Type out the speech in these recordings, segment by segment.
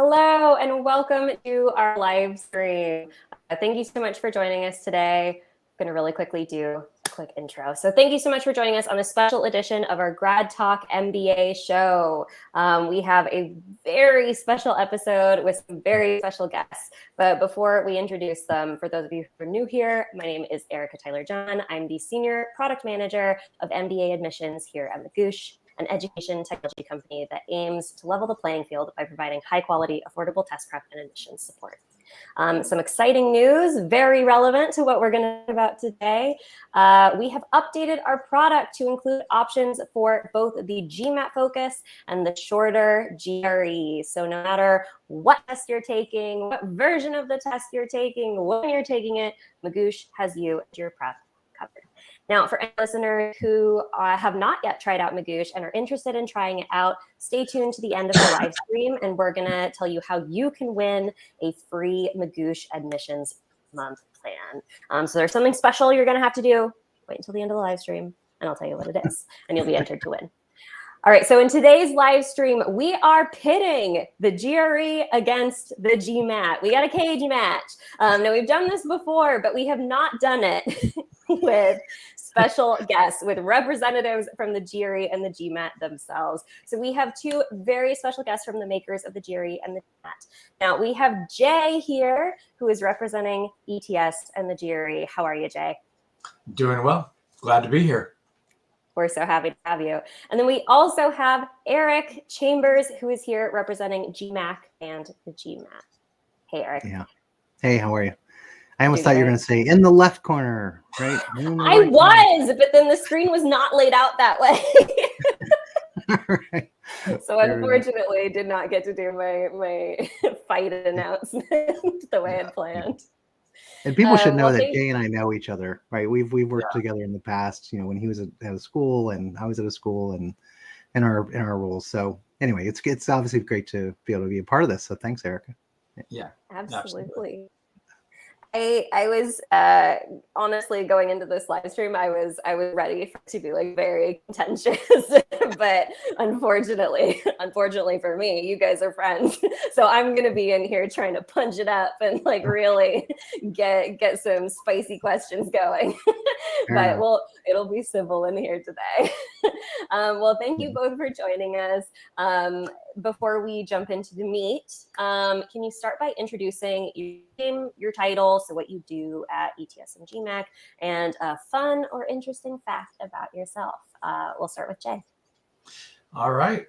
Hello and welcome to our live stream. Thank you so much for joining us today. I'm going to really quickly do a quick intro. So thank you so much for joining us on a special edition of our GradTalk MBA show. We have a very special episode with some very special guests. But before we introduce them, for those of you who are new here, my name is Erica Tyler-John. I'm the Senior Product Manager of MBA Admissions here at Magoosh, an education technology company that aims to level the playing field by providing high-quality, affordable test prep and admissions support. Some exciting news, very relevant to what we're going to talk about today. We have updated our product to include options for both the GMAT Focus and the shorter GRE. So no matter what test you're taking, what version of the test you're taking, when you're taking it, Magoosh has you and your prep covered. Now, for any listeners who have not yet tried out Magoosh and are interested in trying it out, stay tuned to the end of the live stream, and we're going to tell you how you can win a free Magoosh admissions month plan. So there's something special you're going to have to do. Wait until the end of the live stream, and I'll tell you what it is, and you'll be entered to win. All right, so in today's live stream, we are pitting the GRE against the GMAT. We got a cage match. Now, we've done this before, but we have not done it with special guests, with representatives from the GRE and the GMAT themselves. So we have two very special guests from the makers of the GRE and the GMAT. Now, we have Jay here, who is representing ETS and the GRE. How are you, Jay? Doing well. Glad to be here. We're so happy to have you. And then we also have Eric Chambers, who is here representing GMAC and the GMAT. Hey, Eric. Yeah. Hey, how are you? I almost thought you were going to say in the left corner, right? I was, but then the screen was not laid out that way. Right. So unfortunately, I did not get to do my fight announcement the way I'd planned. And people should know that Jay and I know each other, right? We've worked together in the past, you know, when he was at a school and I was at a school and in our roles. So anyway, it's obviously great to be able to be a part of this. So thanks, Erica. Yeah, absolutely. I was honestly going into this live stream, I was ready to be like very contentious, but unfortunately for me, you guys are friends, so I'm gonna be in here trying to punch it up and like really get some spicy questions going. But it'll be civil in here today. Well, thank you both for joining us. Before we jump into the meat, can you start by introducing your name, your title, so what you do at ETS and GMAC, and a fun or interesting fact about yourself? We'll start with Jay. All right.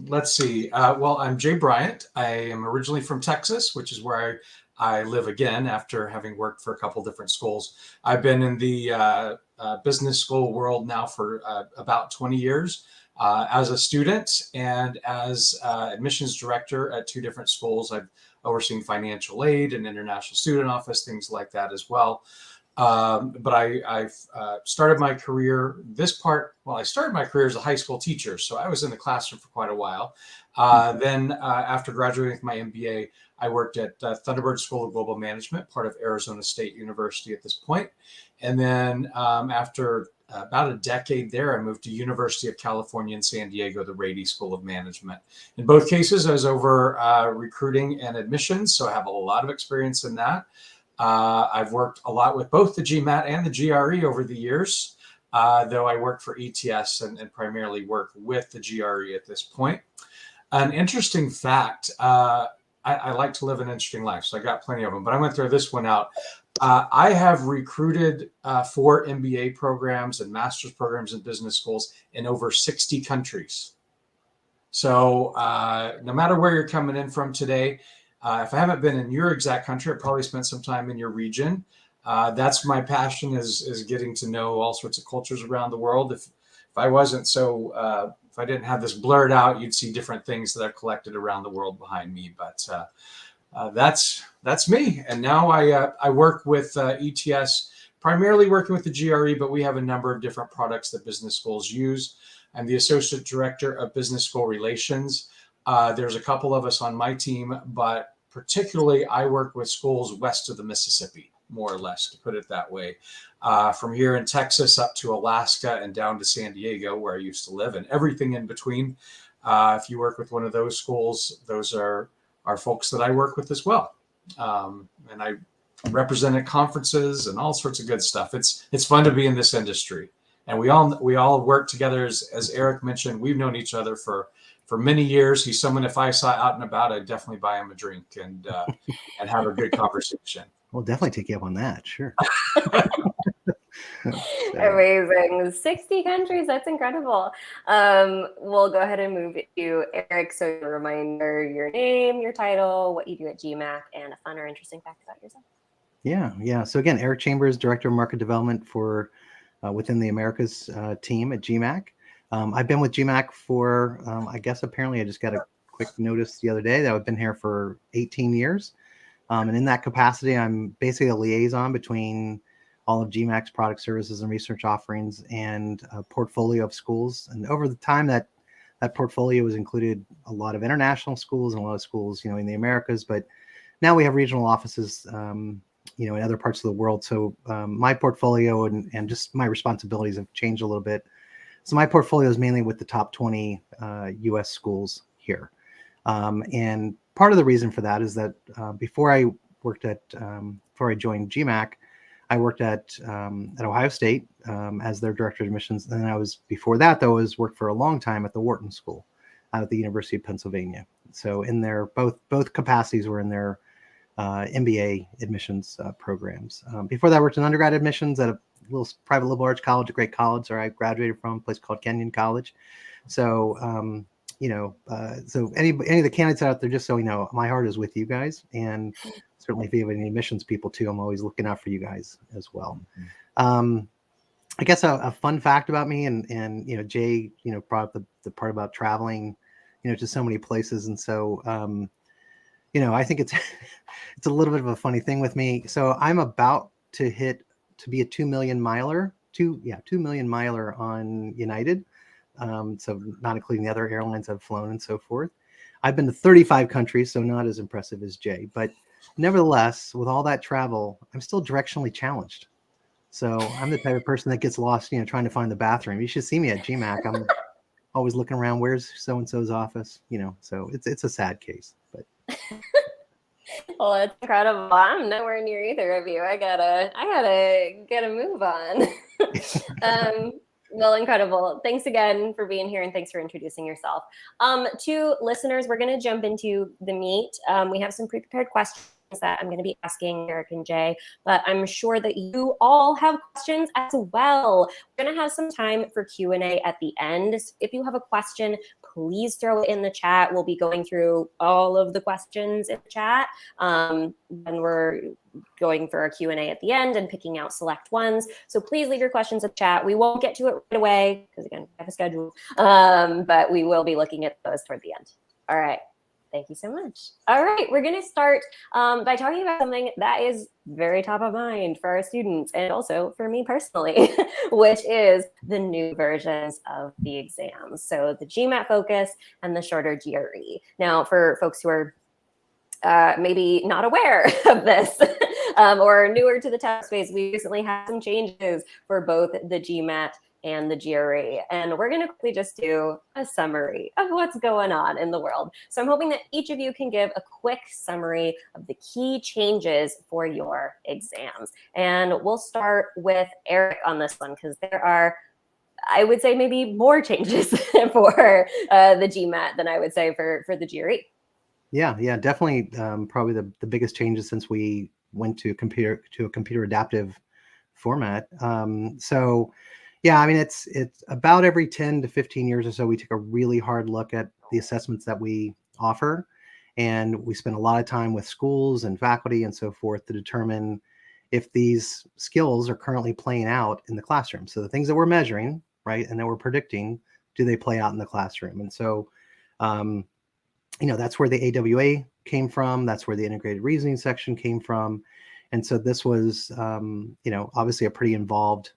Let's see. Well, I'm Jay Bryant. I am originally from Texas, which is where I live again after having worked for a couple different schools. I've been in the business school world now for about 20 years. As a student and as admissions director at two different schools. I've overseen financial aid and international student office, things like that as well. But I've started my career, I started my career as a high school teacher. So I was in the classroom for quite a while. Then after graduating with my MBA, I worked at Thunderbird School of Global Management, part of Arizona State University at this point. And then after about a decade there, I moved to University of California in San Diego, the Rady School of Management. In both cases, I was over recruiting and admissions, so I have a lot of experience in that. I've worked a lot with both the GMAT and the GRE over the years, though I work for ETS and primarily work with the GRE at this point. An interesting fact, I like to live an interesting life, so I got plenty of them, but I'm going to throw this one out. I have recruited for MBA programs and master's programs in business schools in over 60 countries. So no matter where you're coming in from today, if I haven't been in your exact country, I probably spent some time in your region. That's my passion is getting to know all sorts of cultures around the world. If I wasn't so, if I didn't have this blurred out, you'd see different things that are collected around the world behind me. But that's me. And now I work with ETS, primarily working with the GRE, but we have a number of different products that business schools use. I'm the Associate Director of Business School Relations. There's a couple of us on my team, but particularly I work with schools west of the Mississippi, more or less, to put it that way. From here in Texas up to Alaska and down to San Diego, where I used to live, and everything in between. If you work with one of those schools, those are are folks that I work with as well. And I represent at conferences and all sorts of good stuff. It's fun to be in this industry. And we all work together. As Eric mentioned, we've known each other for many years. He's someone, if I saw out and about, I'd definitely buy him a drink and have a good conversation. We'll definitely take you up on that. Sure. Amazing. 60 countries. That's incredible. We'll go ahead and move to Eric. So a reminder, your name, your title, what you do at GMAC, and a fun or interesting fact about yourself. Yeah. So again, Eric Chambers, Director of Market Development for within the Americas team at GMAC. I've been with GMAC for, I guess apparently I just got a quick notice the other day that I've been here for 18 years. And in that capacity, I'm basically a liaison between all of GMAC's product services and research offerings and a portfolio of schools. And over the time that portfolio has included a lot of international schools and a lot of schools, in the Americas, but now we have regional offices, in other parts of the world. So my portfolio and just my responsibilities have changed a little bit. So my portfolio is mainly with the top 20 US schools here. And part of the reason for that is that before I joined GMAC, I worked at Ohio State as their director of admissions. And I before that, though, worked for a long time at the Wharton School out at the University of Pennsylvania. So in their both capacities were in their MBA admissions programs. Before that, I worked in undergrad admissions at a little private liberal arts college, a great college where I graduated from, a place called Kenyon College. So, so any of the candidates out there, just so you know, my heart is with you guys. And certainly if you have any admissions people too, I'm always looking out for you guys as well. I guess a fun fact about me and Jay, brought up the part about traveling, to so many places. And so, I think it's a little bit of a funny thing with me. So I'm about to be a 2 million miler on United. So not including the other airlines I've flown and so forth. I've been to 35 countries, so not as impressive as Jay, but nevertheless, with all that travel, I'm still directionally challenged. So I'm the type of person that gets lost, trying to find the bathroom. You should see me at GMAC. I'm always looking around, where's so-and-so's office, so it's a sad case, but. Well, it's incredible. I'm nowhere near either of you. I gotta get a move on. Well, incredible. Thanks again for being here and thanks for introducing yourself. To listeners, we're going to jump into the meat. We have some pre-prepared questions that I'm going to be asking Eric and Jay, but I'm sure that you all have questions as well. We're going to have some time for Q&A at the end. If you have a question, please throw it in the chat. We'll be going through all of the questions in the chat when we're going for a Q&A at the end and picking out select ones. So please leave your questions in the chat. We won't get to it right away because, again, we have a schedule, but we will be looking at those toward the end. All right. Thank you so much. All right, we're going to start by talking about something that is very top of mind for our students and also for me personally, which is the new versions of the exams. So the GMAT Focus and the shorter GRE. Now, for folks who are maybe not aware of this or newer to the test space, we recently had some changes for both the GMAT and the GRE. And we're going to quickly just do a summary of what's going on in the world. So I'm hoping that each of you can give a quick summary of the key changes for your exams. And we'll start with Eric on this one because there are, I would say, maybe more changes for the GMAT than I would say for the GRE. Yeah, definitely. Probably the biggest changes since we went to a computer adaptive format. So yeah, I mean, it's about every 10 to 15 years or so, we take a really hard look at the assessments that we offer. And we spend a lot of time with schools and faculty and so forth to determine if these skills are currently playing out in the classroom. So the things that we're measuring, right, and that we're predicting, do they play out in the classroom? And so, that's where the AWA came from. That's where the integrated reasoning section came from. And so this was, obviously a pretty involved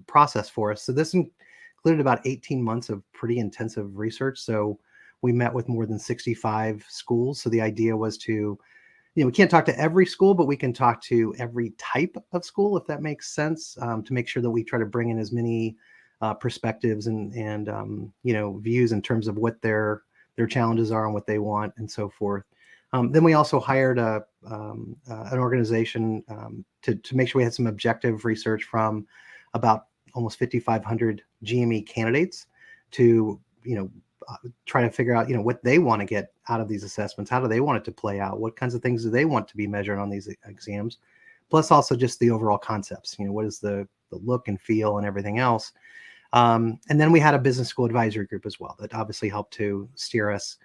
process for us. So this included about 18 months of pretty intensive research. So we met with more than 65 schools. So the idea was to, we can't talk to every school, but we can talk to every type of school, if that makes sense, to make sure that we try to bring in as many perspectives and views in terms of what their challenges are and what they want and so forth. Then we also hired an organization to make sure we had some objective research from about almost 5,500 GME candidates to, try to figure out, what they want to get out of these assessments. How do they want it to play out? What kinds of things do they want to be measured on these exams? Plus also just the overall concepts, what is the look and feel and everything else. And then we had a business school advisory group as well that obviously helped to steer us,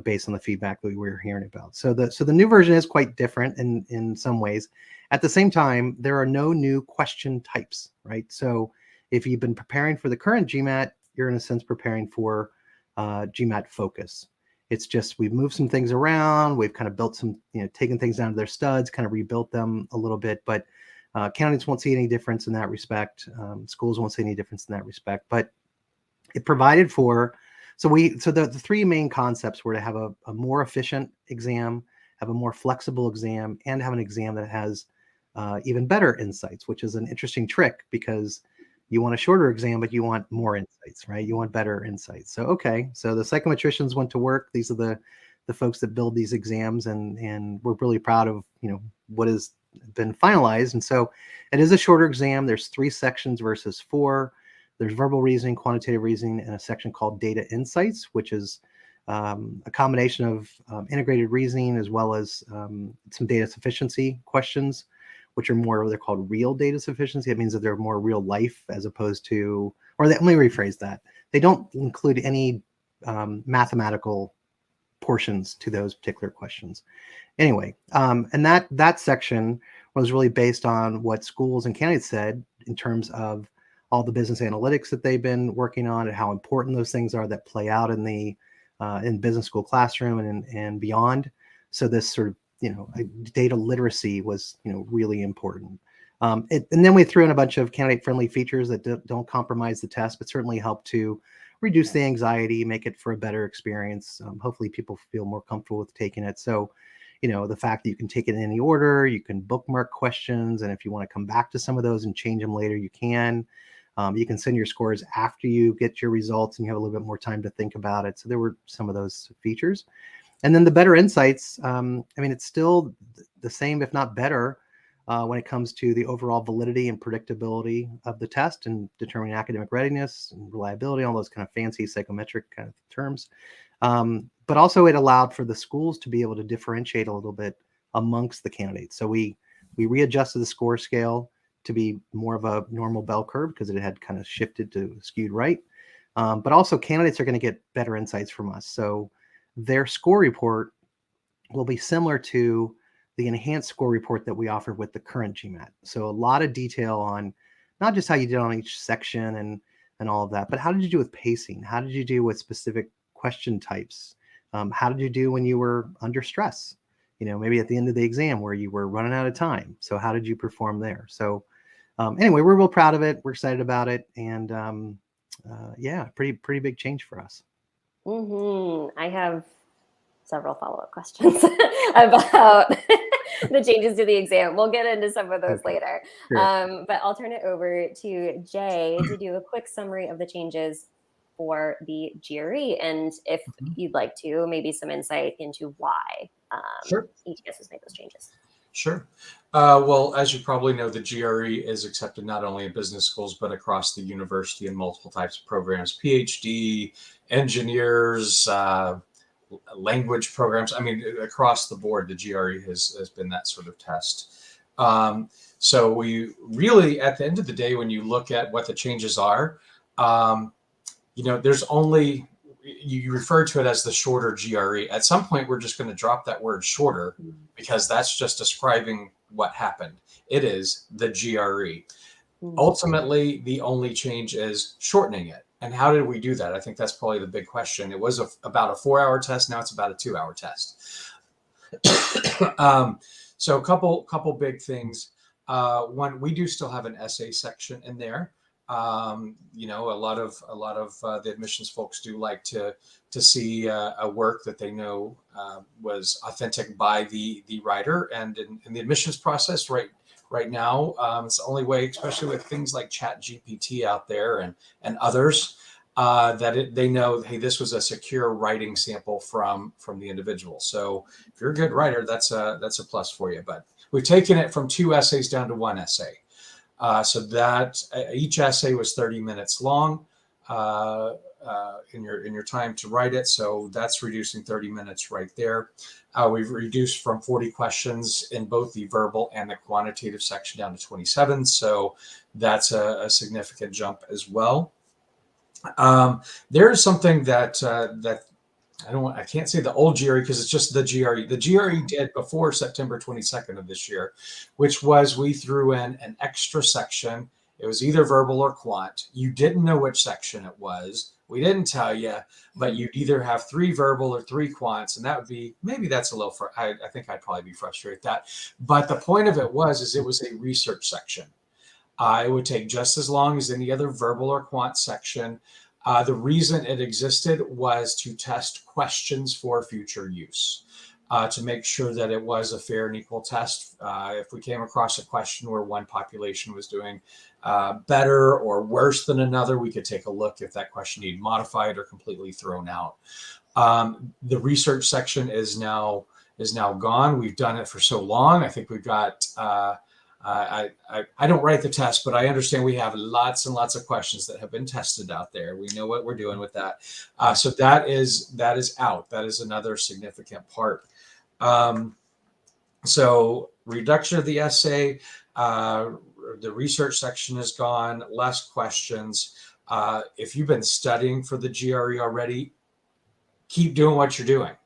based on the feedback that we were hearing about. So the new version is quite different in some ways. At the same time, there are no new question types, right? So if you've been preparing for the current GMAT, you're in a sense preparing for GMAT Focus. It's just we've moved some things around. We've kind of built some, taken things down to their studs, kind of rebuilt them a little bit. But candidates won't see any difference in that respect. Schools won't see any difference in that respect. But it provided for, so the three main concepts were to have a more efficient exam, have a more flexible exam, and have an exam that has even better insights, which is an interesting trick because you want a shorter exam, but you want more insights, right? You want better insights. So, okay. So the psychometricians went to work. These are the folks that build these exams, and we're really proud of, what has been finalized. And so it is a shorter exam. There's 3 sections versus 4. There's verbal reasoning, quantitative reasoning, and a section called data insights, which is a combination of integrated reasoning as well as some data sufficiency questions, which are more, they're called real data sufficiency. It means that they're more real life as opposed to, let me rephrase that. They don't include any mathematical portions to those particular questions. Anyway, and that section was really based on what schools and candidates said in terms of all the business analytics that they've been working on and how important those things are that play out in the in business school classroom and beyond. So this sort of, data literacy was, really important. And then we threw in a bunch of candidate-friendly features that don't compromise the test, but certainly help to reduce the anxiety, make it for a better experience. Hopefully people feel more comfortable with taking it. So, the fact that you can take it in any order, you can bookmark questions, and if you want to come back to some of those and change them later, you can. You can send your scores after you get your results and you have a little bit more time to think about it. So there were some of those features. And then the better insights, it's still the same, if not better, when it comes to the overall validity and predictability of the test and determining academic readiness and reliability, all those kind of fancy psychometric kind of terms. But also it allowed for the schools to be able to differentiate a little bit amongst the candidates. So we readjusted the score scale to be more of a normal bell curve because it had kind of shifted to skewed right. But also candidates are going to get better insights from us. So their score report will be similar to the enhanced score report that we offered with the current GMAT. So a lot of detail on not just how you did on each section and all of that, but how did you do with pacing? How did you do with specific question types? How did you do when you were under stress? Maybe at the end of the exam where you were running out of time. So how did you perform there? So anyway, we're real proud of it. We're excited about it. And yeah, pretty big change for us. I have several follow-up questions about the changes to the exam. We'll get into some of those later. Sure. But I'll turn it over to Jay to do a quick summary of the changes for the GRE. And if you'd like to, maybe some insight into why Sure. ETS has made those changes. Sure. Well, as you probably know, the GRE is accepted not only in business schools, but across the university in multiple types of programs, PhD, engineers, language programs. Across the board, the GRE has been that sort of test. So we really, at the end of the day, when you look at what the changes are, there's only, you refer to it as the shorter GRE. At some point, we're just going to drop that word shorter because that's just describing what happened. It is the GRE. Ultimately, the only change is shortening it. And how did we do that? I think that's probably the big question. It was about a 4-hour test. Now it's about a 2-hour test. So a couple big things. One, we do still have an essay section in there. A lot of the admissions folks do like to see a work that they know was authentic by the writer, and in the admissions process right now, it's the only way, especially with things like Chat GPT out there and others. they know, hey, this was a secure writing sample from the individual. So if you're a good writer, that's a plus for you. But we've taken it from 2 essays down to 1 essay. So that each essay was 30 minutes long in your time to write it. So that's reducing 30 minutes right there. We've reduced from 40 questions in both the verbal and the quantitative section down to 27. So that's a significant jump as well. There is something that I can't say the old GRE because it's just the GRE. The GRE did before September 22nd of this year, which was we threw in an extra section. It was either verbal or quant. You didn't know which section it was. We didn't tell you, but you'd either have 3 verbal or 3 quants, and that would be, maybe that's a little, I think I'd probably be frustrated with that. But the point of it was it was a research section. It would take just as long as any other verbal or quant section. The reason it existed was to test questions for future use, to make sure that it was a fair and equal test. If we came across a question where one population was doing better or worse than another, we could take a look if that question needed modified or completely thrown out. The research section is now gone. We've done it for so long. I think we've got I don't write the test, but I understand we have lots and lots of questions that have been tested out there. We know what we're doing with that. So that is out. That is another significant part. So reduction of the essay, the research section is gone, less questions. If you've been studying for the GRE already, keep doing what you're doing,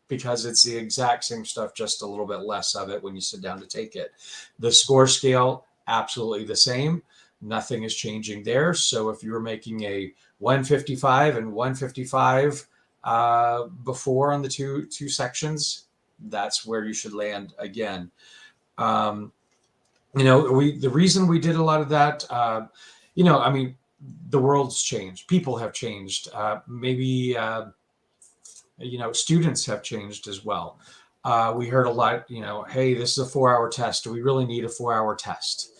because it's the exact same stuff, just a little bit less of it when you sit down to take it. The score scale, absolutely the same. Nothing is changing there. So if you were making a 155 and 155 before on the two sections, that's where you should land again. The reason we did a lot of that, I mean, the world's changed. People have changed. Students have changed as well. We heard a lot, hey, this is a 4-hour test. Do we really need a 4-hour test?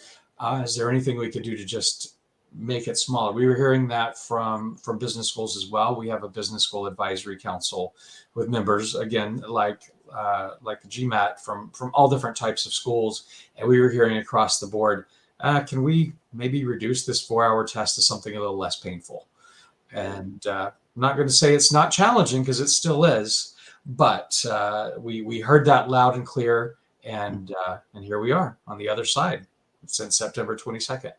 Is there anything we could do to just make it smaller? We were hearing that from business schools as well. We have a business school advisory council with members, again, like the GMAT from all different types of schools. And we were hearing across the board, can we maybe reduce this 4-hour test to something a little less painful? And I'm not going to say it's not challenging, because it still is, but we heard that loud and clear, and here we are on the other side since September 22nd.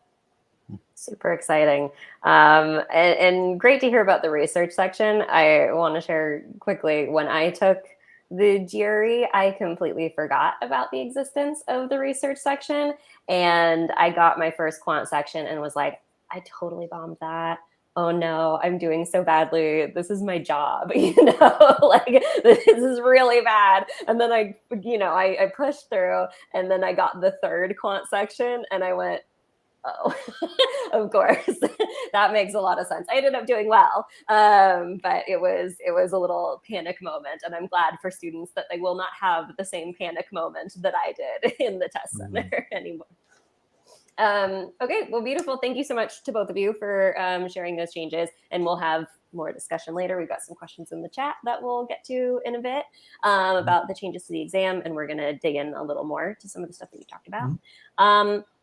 Super exciting. And great to hear about the research section. I want to share quickly, when I took the GRE, I completely forgot about the existence of the research section. And I got my first quant section and was like, I totally bombed that. Oh no, I'm doing so badly. This is my job, like this is really bad. And then I pushed through, and then I got the 3rd quant section, and I went, oh, of course, that makes a lot of sense. I ended up doing well, but it was a little panic moment, and I'm glad for students that they will not have the same panic moment that I did in the test center anymore. Okay, well, beautiful. Thank you so much to both of you for sharing those changes, and we'll have more discussion later. We've got some questions in the chat that we'll get to in a bit about the changes to the exam, and we're going to dig in a little more to some of the stuff that you talked about.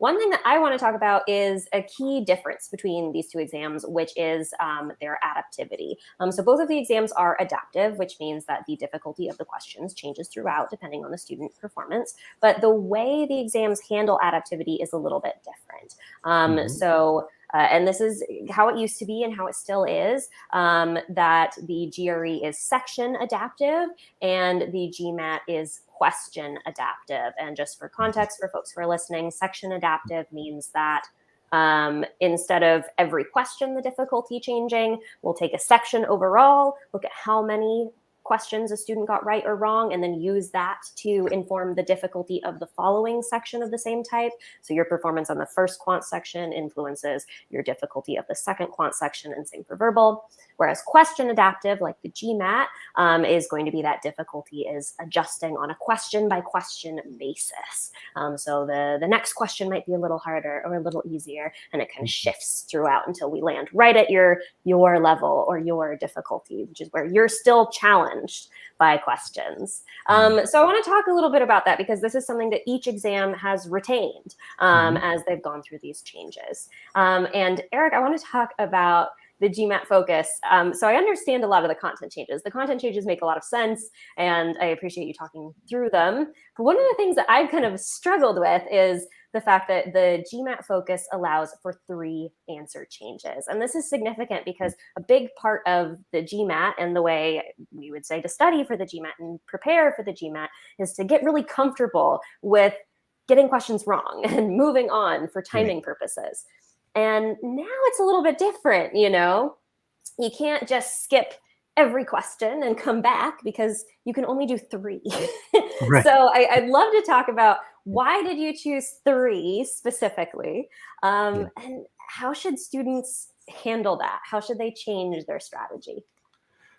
One thing that I want to talk about is a key difference between these 2 exams, which is their adaptivity. So both of the exams are adaptive, which means that the difficulty of the questions changes throughout depending on the student performance. But the way the exams handle adaptivity is a little bit different. And this is how it used to be and how it still is, that the GRE is section adaptive and the GMAT is question adaptive. And just for context, for folks who are listening, section adaptive means that instead of every question the difficulty changing, we'll take a section overall, look at how many questions a student got right or wrong, and then use that to inform the difficulty of the following section of the same type. So your performance on the first quant section influences your difficulty of the second quant section, and same for verbal. Whereas question adaptive, like the GMAT, is going to be that difficulty is adjusting on a question by question basis. So the next question might be a little harder or a little easier, and it kind of shifts throughout until we land right at your level or your difficulty, which is where you're still challenged by questions. So I want to talk a little bit about that, because this is something that each exam has retained as they've gone through these changes. And Eric, I want to talk about the GMAT Focus. So I understand a lot of the content changes. The content changes make a lot of sense, and I appreciate you talking through them. But one of the things that I've kind of struggled with is the fact that the GMAT Focus allows for 3 answer changes. And this is significant because a big part of the GMAT, and the way we would say to study for the GMAT and prepare for the GMAT, is to get really comfortable with getting questions wrong and moving on for timing purposes. And now it's a little bit different, you know? You can't just skip every question and come back, because you can only do 3. Right. So I'd love to talk about, why did you choose 3 specifically? And how should students handle that? How should they change their strategy?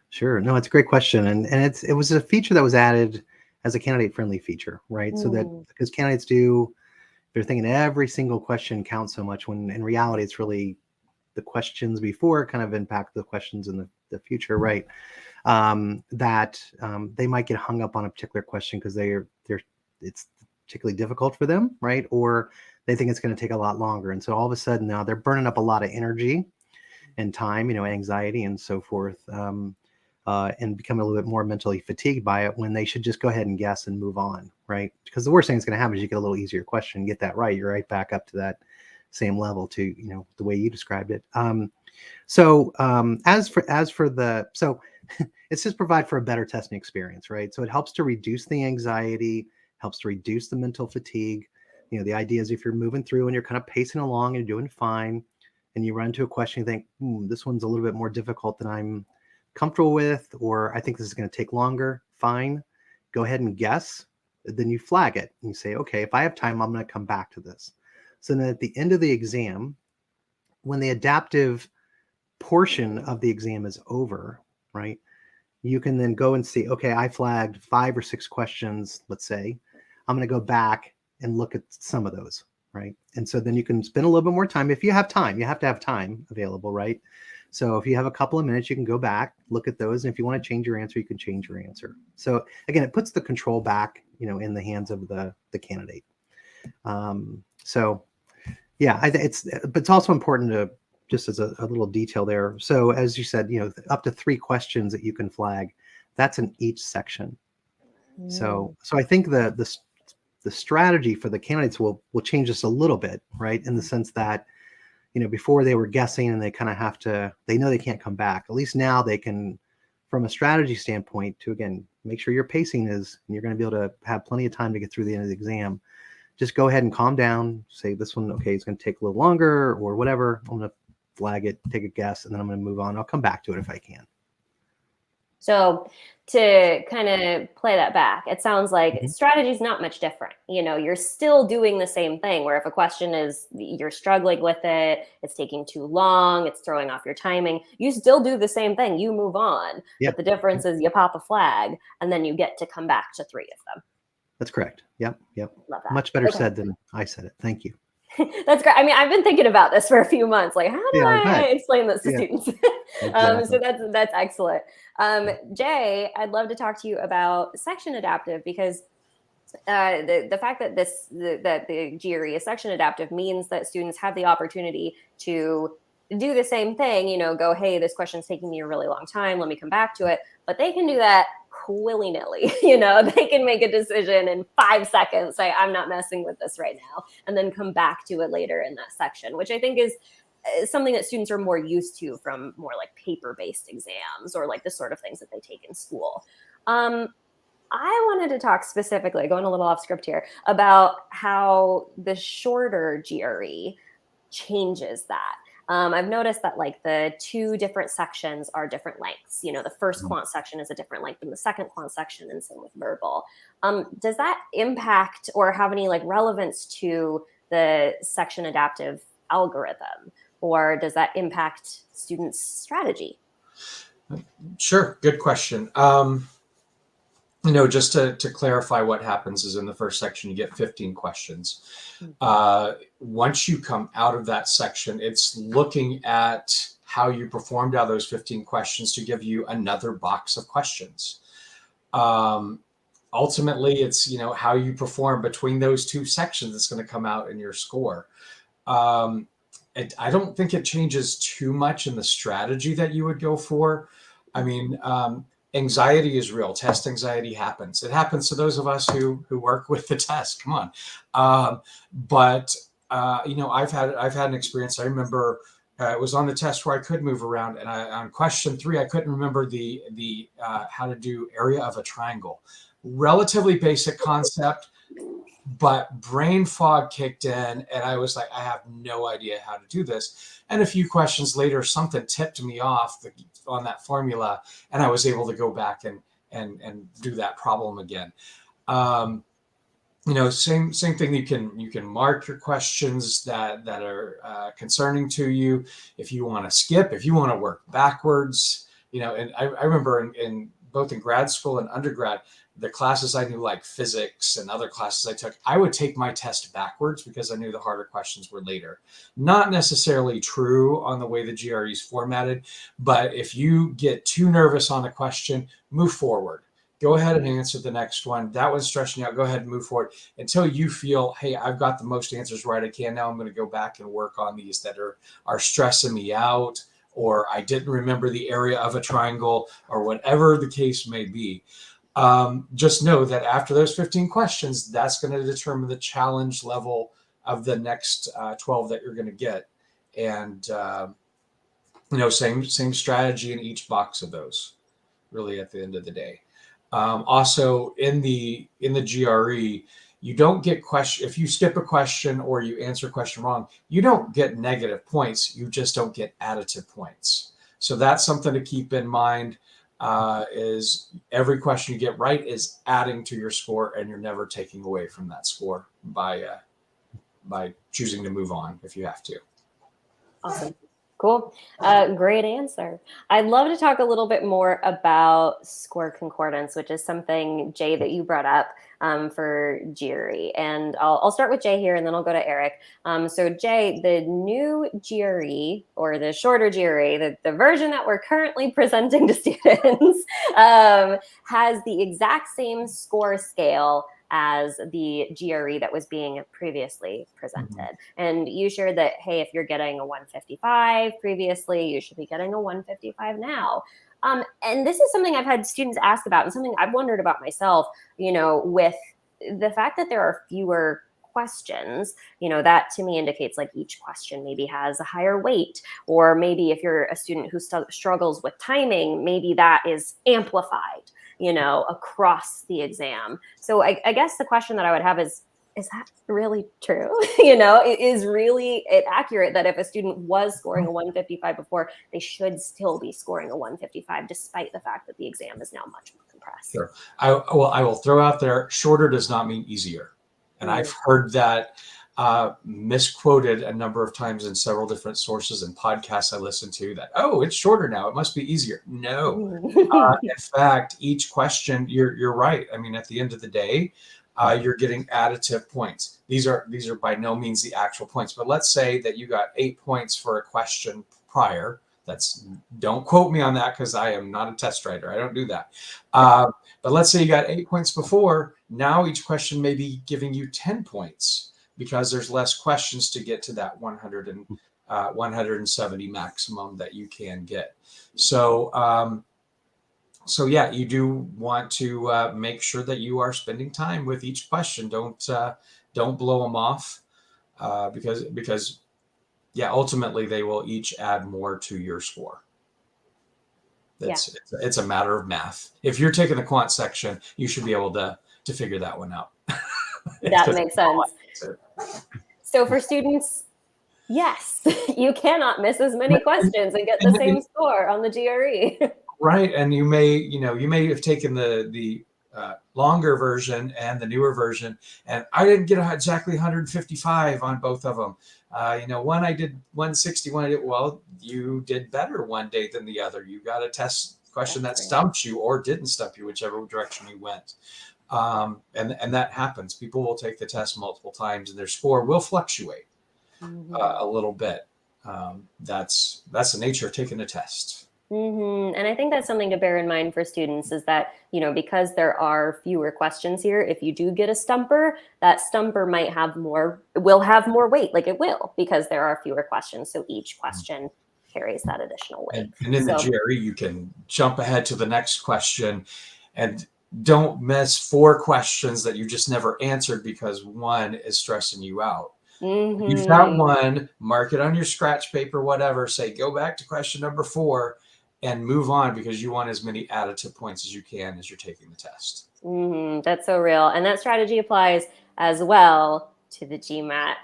Sure. No, it's a great question. And it was a feature that was added as a candidate-friendly feature, right? So that, because candidates they're thinking every single question counts so much, when in reality, it's really the questions before kind of impact the questions in the future, right? That they might get hung up on a particular question because it's particularly difficult for them, right? Or they think it's going to take a lot longer. And so all of a sudden now they're burning up a lot of energy and time, anxiety and so forth, and become a little bit more mentally fatigued by it, when they should just go ahead and guess and move on, right? Because the worst thing that's going to happen is you get a little easier question, get that right, you're right back up to that same level to, the way you described it. So it's just provide for a better testing experience, right? So it helps to reduce the anxiety, helps to reduce the mental fatigue. The idea is, if you're moving through and you're kind of pacing along and you're doing fine, and you run into a question, you think, this one's a little bit more difficult than I'm comfortable with, or I think this is going to take longer, fine, go ahead and guess. Then you flag it and you say, okay, if I have time, I'm going to come back to this. So then at the end of the exam, when the adaptive portion of the exam is over, right, you can then go and see, okay, I flagged 5 or 6 questions, let's say. I'm going to go back and look at some of those, right? And so then you can spend a little bit more time. If you have time, you have to have time available, right? So if you have a couple of minutes, you can go back, look at those. And if you want to change your answer, you can change your answer. So again, it puts the control back, in the hands of the candidate. So yeah, but it's also important to, just as a little detail there. So as you said, up to 3 questions that you can flag, that's in each section. So I think the strategy for the candidates will change just a little bit, right? In the sense that, before they were guessing and they kind of they know they can't come back. At least now they can, from a strategy standpoint, to, again, make sure your pacing is, and you're going to be able to have plenty of time to get through the end of the exam. Just go ahead and calm down, say this one, okay, it's going to take a little longer or whatever. I'm going to flag it, take a guess, and then I'm going to move on. I'll come back to it if I can. So to kind of play that back, it sounds like strategy is not much different. You're still doing the same thing, where if a question you're struggling with it, it's taking too long, it's throwing off your timing, you still do the same thing. You move on. Yep. But the difference is you pop a flag and then you get to come back to 3 of them. That's correct. Yep. Love that. Much better said than I said it. Thank you. That's great. I mean, I've been thinking about this for a few months. Like, how do I explain this to students? Exactly. So that's excellent. Jay, I'd love to talk to you about section adaptive, because the fact that that the GRE is section adaptive means that students have the opportunity to do the same thing, go, hey, this question's taking me a really long time, let me come back to it. But they can do that willy-nilly. They can make a decision in 5 seconds, say, I'm not messing with this right now, and then come back to it later in that section, which I think is something that students are more used to from more like paper-based exams, or like the sort of things that they take in school. I wanted to talk specifically, going a little off script here, about how the shorter GRE changes that. I've noticed that like the two different sections are different lengths. The first quant section is a different length than the second quant section, and same with verbal. Does that impact or have any like relevance to the section adaptive algorithm, or does that impact students' strategy? Sure, good question. Just to clarify what happens is in the first section, you get 15 questions. Once you come out of that section, it's looking at how you performed out of those 15 questions to give you another box of questions. Ultimately, it's, how you perform between those two sections that's going to come out in your score. I don't think it changes too much in the strategy that you would go for. I mean, anxiety is real. Test anxiety happens. It happens to those of us who work with the test. Come on. But I've had an experience. I remember it was on the test where I could move around, and on question 3, I couldn't remember the how to do area of a triangle. Relatively basic concept, but brain fog kicked in, and I was like, I have no idea how to do this. And a few questions later, something tipped me off on that formula, and I was able to go back and do that problem again. Same thing. You can mark your questions that are concerning to you. If you want to skip, if you want to work backwards, and I remember in both in grad school and undergrad, the classes I knew, like physics and other classes I took, I would take my test backwards because I knew the harder questions were later. Not necessarily true on the way the GRE is formatted, but if you get too nervous on a question, move forward. Go ahead and answer the next one. That one's stressing you out. Go ahead and move forward until you feel, hey, I've got the most answers right I can. Now I'm going to go back and work on these that are stressing me out, or I didn't remember the area of a triangle, or whatever the case may be. Just know that after those 15 questions, that's going to determine the challenge level of the next 12 that you're going to get. And, same strategy in each box of those, really, at the end of the day. Also in the GRE, you don't get if you skip a question or you answer a question wrong, you don't get negative points. You just don't get additive points. So that's something to keep in mind. Is every question you get right is adding to your score, and you're never taking away from that score by choosing to move on if you have to. Awesome. Cool. Great answer. I'd love to talk a little bit more about score concordance, which is something, Jay, that you brought up for GRE. And I'll start with Jay here, and then I'll go to Eric. So Jay, the new GRE, or the shorter GRE, the version that we're currently presenting to students, has the exact same score scale as the GRE that was being previously presented. And you shared that, hey, if you're getting a 155 previously, you should be getting a 155 now. And this is something I've had students ask about, and something I've wondered about myself, with the fact that there are fewer questions, that to me indicates like each question maybe has a higher weight, or maybe if you're a student who struggles with timing, maybe that is amplified, across the exam. So I guess the question that I would have is that really true? Is really it accurate that if a student was scoring a 155 before, they should still be scoring a 155 despite the fact that the exam is now much more compressed? Sure. I will throw out there, shorter does not mean easier. And I've heard that misquoted a number of times in several different sources and podcasts I listen to, that, oh, it's shorter now, it must be easier. No. In fact, each question, you're right. I mean, at the end of the day, you're getting additive points. These are by no means the actual points, but let's say that you got 8 points for a question prior. Don't quote me on that, because I am not a test writer. I don't do that. But let's say you got 8 points before. Now each question may be giving you 10 points because there's less questions to get to that 170 maximum that you can get. So yeah, you do want to make sure that you are spending time with each question. Don't blow them off, because yeah, ultimately they will each add more to your score. It's a matter of math. If you're taking the quant section, you should be able to figure that one out. That makes sense. So for students Yes, you cannot miss as many questions and get the same score on the GRE. Right, and you may have taken the longer version and the newer version, and I didn't get exactly 155 on both of them. One I did 160, one I did, well, you did better one day than the other. You got a test question that stumped you or didn't stump you, whichever direction you went. And that happens. People will take the test multiple times and their score will fluctuate a little bit. That's the nature of taking a test. And I think that's something to bear in mind for students is that, because there are fewer questions here, if you do get a stumper, that stumper will have more weight, like it will, because there are fewer questions. So each question carries that additional weight. And in the GRE, you can jump ahead to the next question and don't miss 4 questions that you just never answered because one is stressing you out. You've got one, mark it on your scratch paper, whatever, say, go back to question number 4 and move on because you want as many additive points as you can as you're taking the test. That's so real. And that strategy applies as well to the GMAT.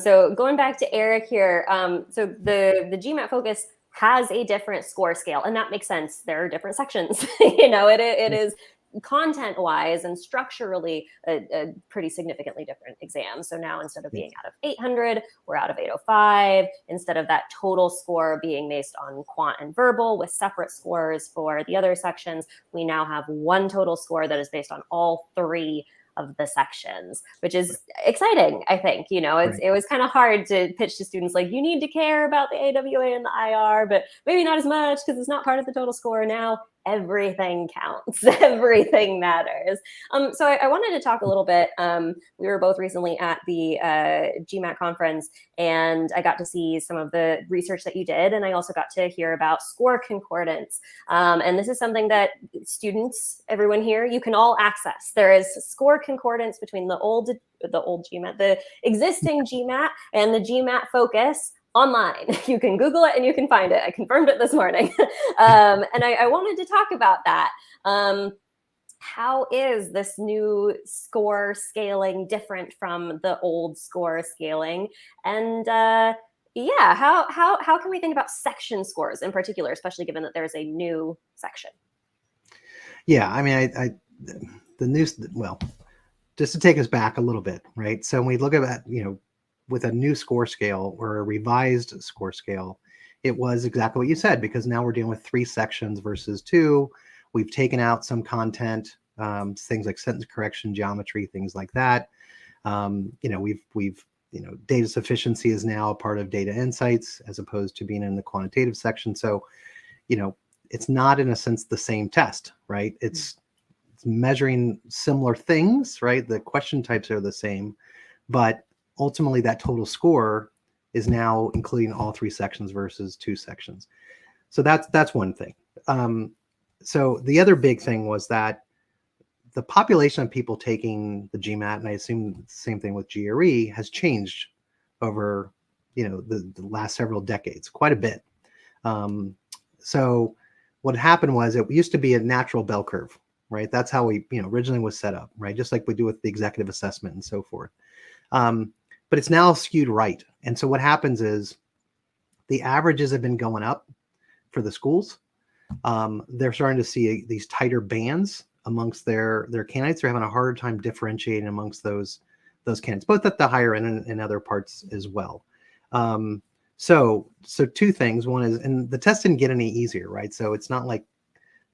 So going back to Eric here, so the GMAT Focus has a different score scale, and that makes sense. There are different sections. It is content-wise and structurally a pretty significantly different exam. So now instead of being out of 800, we're out of 805. Instead of that total score being based on quant and verbal with separate scores for the other sections, we now have one total score that is based on all 3 of the sections, which is exciting, I think. It was kind of hard to pitch to students like, you need to care about the AWA and the IR, but maybe not as much because it's not part of the total score. Now everything counts. Everything matters. So I wanted to talk a little bit. We were both recently at the GMAT conference, and I got to see some of the research that you did, and I also got to hear about score concordance. And this is something that students, everyone here, you can all access. There is score concordance between the old GMAT, the existing GMAT, and the GMAT Focus online. You can Google it and you can find it. I confirmed it this morning. And I wanted to talk about that. How is this new score scaling different from the old score scaling? And how can we think about section scores in particular, especially given that there's a new section? Yeah, I mean, the new, well, just to take us back a little bit, right? So when we look at, with a new score scale or a revised score scale, it was exactly what you said, because now we're dealing with 3 sections versus 2. We've taken out some content, things like sentence correction, geometry, things like that. We've data sufficiency is now a part of data insights as opposed to being in the quantitative section. So, it's not in a sense the same test, right? It's measuring similar things, right? The question types are the same, but ultimately that total score is now including all 3 sections versus 2 sections. So that's one thing. So the other big thing was that the population of people taking the GMAT, and I assume the same thing with GRE, has changed over the last several decades quite a bit. So what happened was it used to be a natural bell curve, right? That's how we originally was set up, right? Just like we do with the executive assessment and so forth. But it's now skewed right. And so what happens is the averages have been going up for the schools. They're starting to see these tighter bands amongst their candidates. They're having a harder time differentiating amongst those candidates, both at the higher end and other parts as well. So 2 things. One is, and the test didn't get any easier, right? So it's not like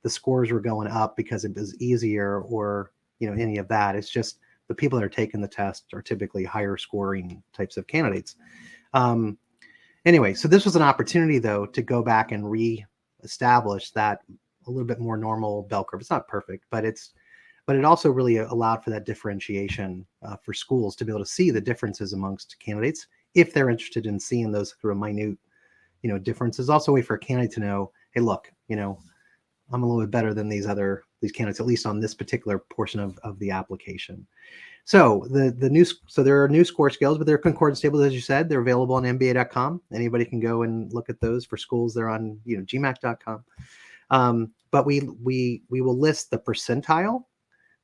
the scores were going up because it was easier or any of that. It's just the people that are taking the test are typically higher scoring types of candidates. Anyway, so this was an opportunity, though, to go back and re-establish that a little bit more normal bell curve. It's not perfect, but it also really allowed for that differentiation for schools to be able to see the differences amongst candidates if they're interested in seeing those sort of minute, differences. Also a way for a candidate to know, hey, look, I'm a little bit better than these candidates, at least on this particular portion of the application. So there are new score scales, but they're concordance tables, as you said. They're available on MBA.com. Anybody can go and look at those. For schools, they're on GMAC.com. But we will list the percentile.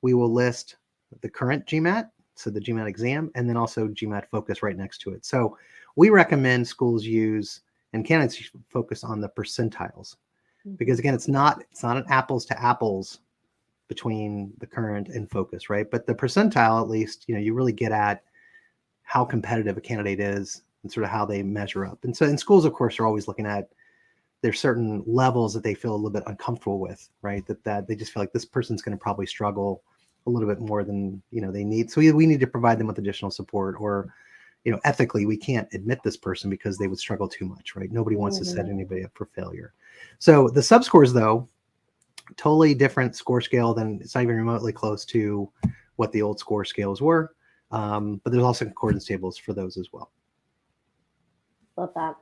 We will list the current GMAT, so the GMAT exam, and then also GMAT Focus right next to it. So we recommend schools use, and candidates focus on the percentiles, because again, it's not an apples to apples between the current and focus, right? But the percentile, at least, you really get at how competitive a candidate is and sort of how they measure up. And so in schools, of course, are always looking at, there's certain levels that they feel a little bit uncomfortable with, right? That they just feel like this person's going to probably struggle a little bit more than, they need. So we need to provide them with additional support, or, ethically, we can't admit this person because they would struggle too much, right? Nobody wants to set anybody up for failure. So the subscores, though, totally different score scale than, it's not even remotely close to what the old score scales were. But there's also concordance tables for those as well. Love that.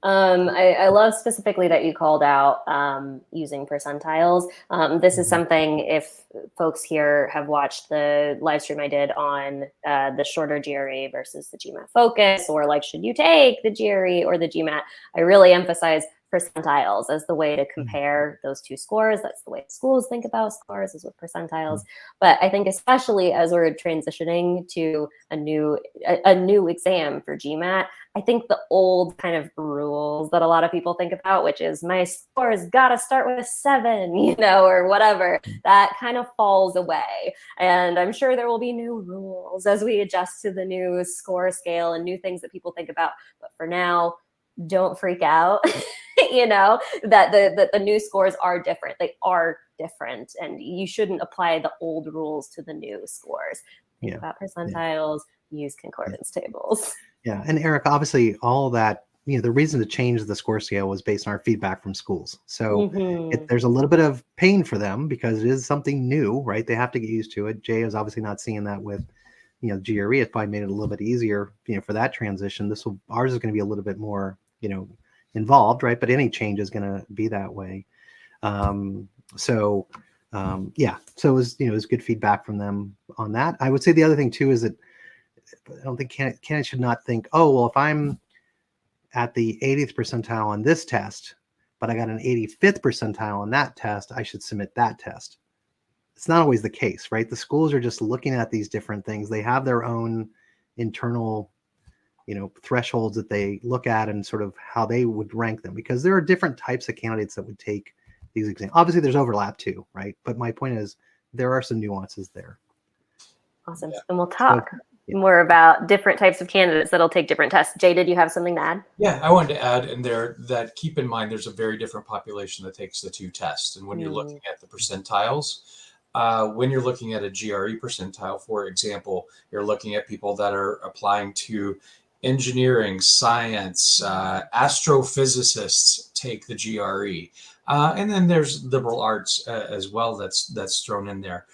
I love specifically that you called out using percentiles. This is something, if folks here have watched the live stream I did on the shorter GRE versus the GMAT Focus, or like, should you take the GRE or the GMAT, I really emphasize percentiles as the way to compare those two scores. That's the way schools think about scores, is with percentiles. But I think especially as we're transitioning to a new exam for GMAT, I think the old kind of rules that a lot of people think about, which is my score's got to start with a 7, or whatever, that kind of falls away. And I'm sure there will be new rules as we adjust to the new score scale and new things that people think about. But for now, don't freak out, that the new scores are different. They are different, and you shouldn't apply the old rules to the new scores. Think about percentiles, use concordance tables. Yeah, and Eric, obviously all that, the reason to change the score scale was based on our feedback from schools. So there's a little bit of pain for them because it is something new, right? They have to get used to it. Jay is obviously not seeing that with, GRE. It probably made it a little bit easier, for that transition. Ours is going to be a little bit more, involved, right? But any change is going to be that way. So it was good feedback from them on that. I would say the other thing too is that I don't think candidates should not think, oh, well, if I'm at the 80th percentile on this test, but I got an 85th percentile on that test, I should submit that test. It's not always the case, right? The schools are just looking at these different things. They have their own internal, thresholds that they look at and sort of how they would rank them, because there are different types of candidates that would take these exams. Obviously, there's overlap too, right? But my point is there are some nuances there. Awesome. And we'll talk more about different types of candidates that'll take different tests. Jay, did you have something to add? Yeah, I wanted to add in there that keep in mind there's a very different population that takes the two tests. And when you're looking at the percentiles, when you're looking at a GRE percentile, for example, you're looking at people that are applying to engineering, science, astrophysicists take the GRE. And then there's liberal arts as well that's thrown in there.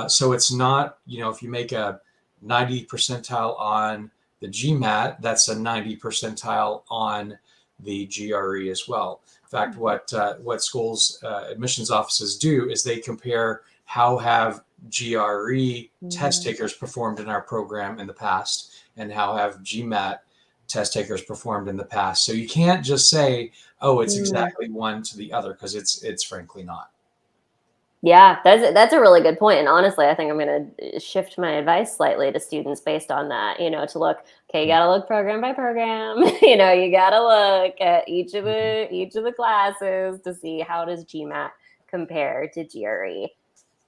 So it's not, if you make a 90 percentile on the GMAT, that's a 90 percentile on the GRE as well. In fact, what schools admissions offices do is they compare how have GRE test takers performed in our program in the past, and how have GMAT test takers performed in the past. So you can't just say, oh, it's exactly one to the other, because it's frankly not. Yeah, that's a really good point. And honestly, I think I'm going to shift my advice slightly to students based on that, to look, okay, you got to look program by program, you got to look at each of the classes to see how does GMAT compare to GRE,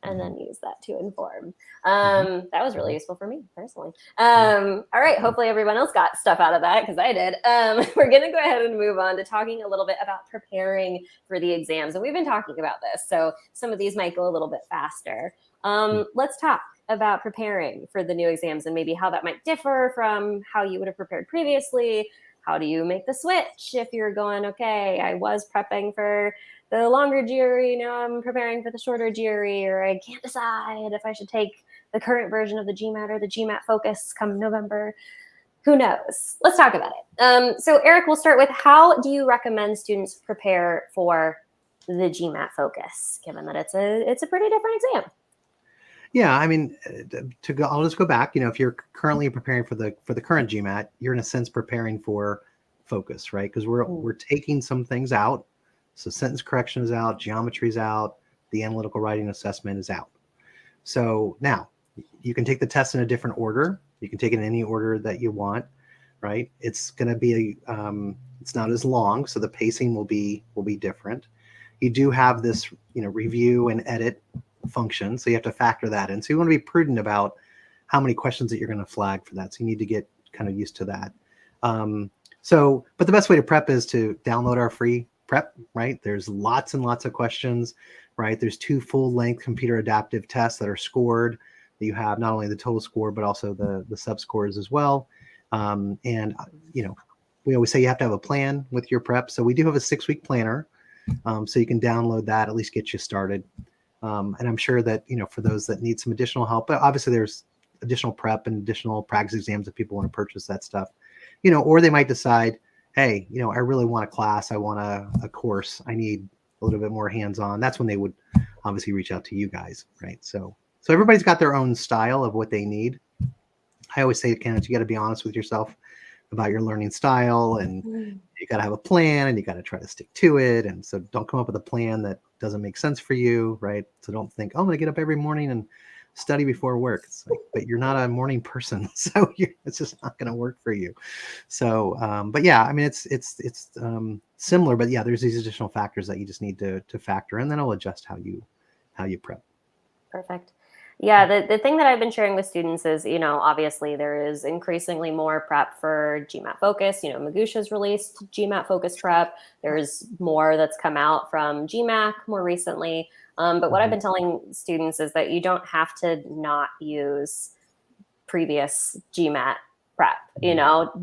and then use that to inform. That was really useful for me personally. All right, hopefully everyone else got stuff out of that, because I did. We're going to go ahead and move on to talking a little bit about preparing for the exams. And we've been talking about this, so some of these might go a little bit faster. Let's talk about preparing for the new exams and maybe how that might differ from how you would have prepared previously. How do you make the switch if you're going, okay, I was prepping for the longer GRE, now I'm preparing for the shorter GRE, or I can't decide if I should take the current version of the GMAT or the GMAT Focus come November. Who knows? Let's talk about it. So Eric, we'll start with, how do you recommend students prepare for the GMAT Focus, given that it's a pretty different exam? Yeah, I mean, I'll just go back. If you're currently preparing for the current GMAT, you're in a sense preparing for Focus, right? Because we're taking some things out. So sentence correction is out, geometry is out, the analytical writing assessment is out. So now you can take the test in a different order. You can take it in any order that you want. right? It's going to be it's not as long, so the pacing will be different. You do have this, review and edit function, so you have to factor that in. So you want to be prudent about how many questions that you're going to flag for that. So you need to get kind of used to that. But the best way to prep is to download our free prep, right? There's lots and lots of questions, right? There's 2 full-length computer adaptive tests that are scored. That you have not only the total score, but also the sub scores as well. We always say you have to have a plan with your prep. So we do have a 6-week planner. So you can download that, at least get you started. And I'm sure that, for those that need some additional help, but obviously there's additional prep and additional practice exams if people want to purchase that stuff, or they might decide, hey, I really want a class. I want a course. I need a little bit more hands-on. That's when they would obviously reach out to you guys, right? So everybody's got their own style of what they need. I always say, Kenneth, you got to be honest with yourself about your learning style, and you got to have a plan, and you got to try to stick to it. And so don't come up with a plan that doesn't make sense for you, right? So don't think, oh, I'm going to get up every morning and study before work. It's like, but you're not a morning person, so it's just not going to work for you. So, but yeah, I mean, it's similar, but yeah, there's these additional factors that you just need to factor in, then it'll adjust how you prep. Perfect. Yeah, the thing that I've been sharing with students is, obviously there is increasingly more prep for GMAT Focus. Magoosh has released GMAT Focus prep. There's more that's come out from GMAC more recently. But what I've been telling students is that you don't have to not use previous GMAT prep.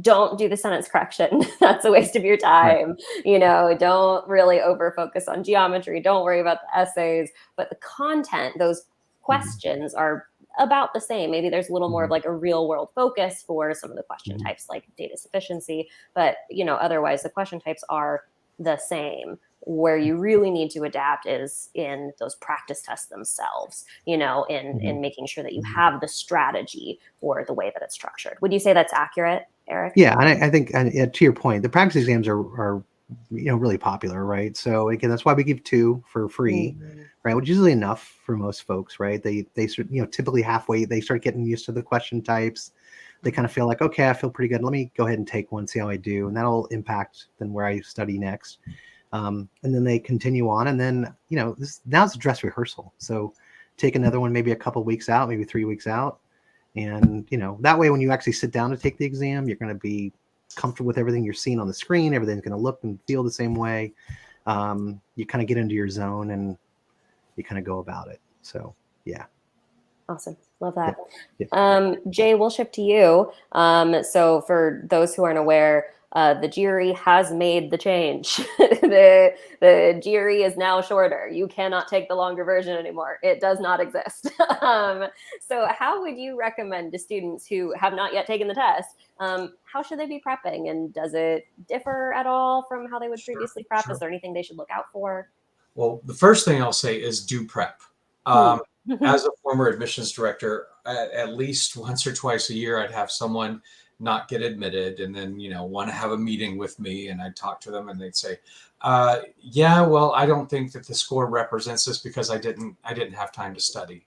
Don't do the sentence correction. That's a waste of your time. Right. Don't really over focus on geometry. Don't worry about the essays, but the content, those questions are about the same. Maybe there's a little more of like a real world focus for some of the question types like data sufficiency, but otherwise the question types are the same. Where you really need to adapt is in those practice tests themselves, in making sure that you have the strategy for the way that it's structured. Would you say that's accurate, Eric? Yeah, and I think to your point, the practice exams are really popular, right? So again, that's why we give 2 for free, right? Which is usually enough for most folks, right? They typically halfway, they start getting used to the question types. They kind of feel like, okay, I feel pretty good. Let me go ahead and take one, see how I do. And that'll impact then where I study next. And then they continue on. And then, now it's a dress rehearsal. So take another one, maybe a couple weeks out, maybe 3 weeks out. And, that way, when you actually sit down to take the exam, you're going to be comfortable with everything you're seeing on the screen. Everything's going to look and feel the same way. You kind of get into your zone and you kind of go about it. So, yeah. Awesome. Love that. Yeah. Jay, we'll shift to you. So for those who aren't aware, the GRE has made the change. the GRE is now shorter. You cannot take the longer version anymore. It does not exist. So how would you recommend to students who have not yet taken the test, how should they be prepping? And does it differ at all from how they would previously prep? Is there anything they should look out for? Well, the first thing I'll say is do prep. As a former admissions director, at least once or twice a year, I'd have someone not get admitted and then, want to have a meeting with me, and I'd talk to them and they'd say, yeah, well, I don't think that the score represents this because I didn't have time to study.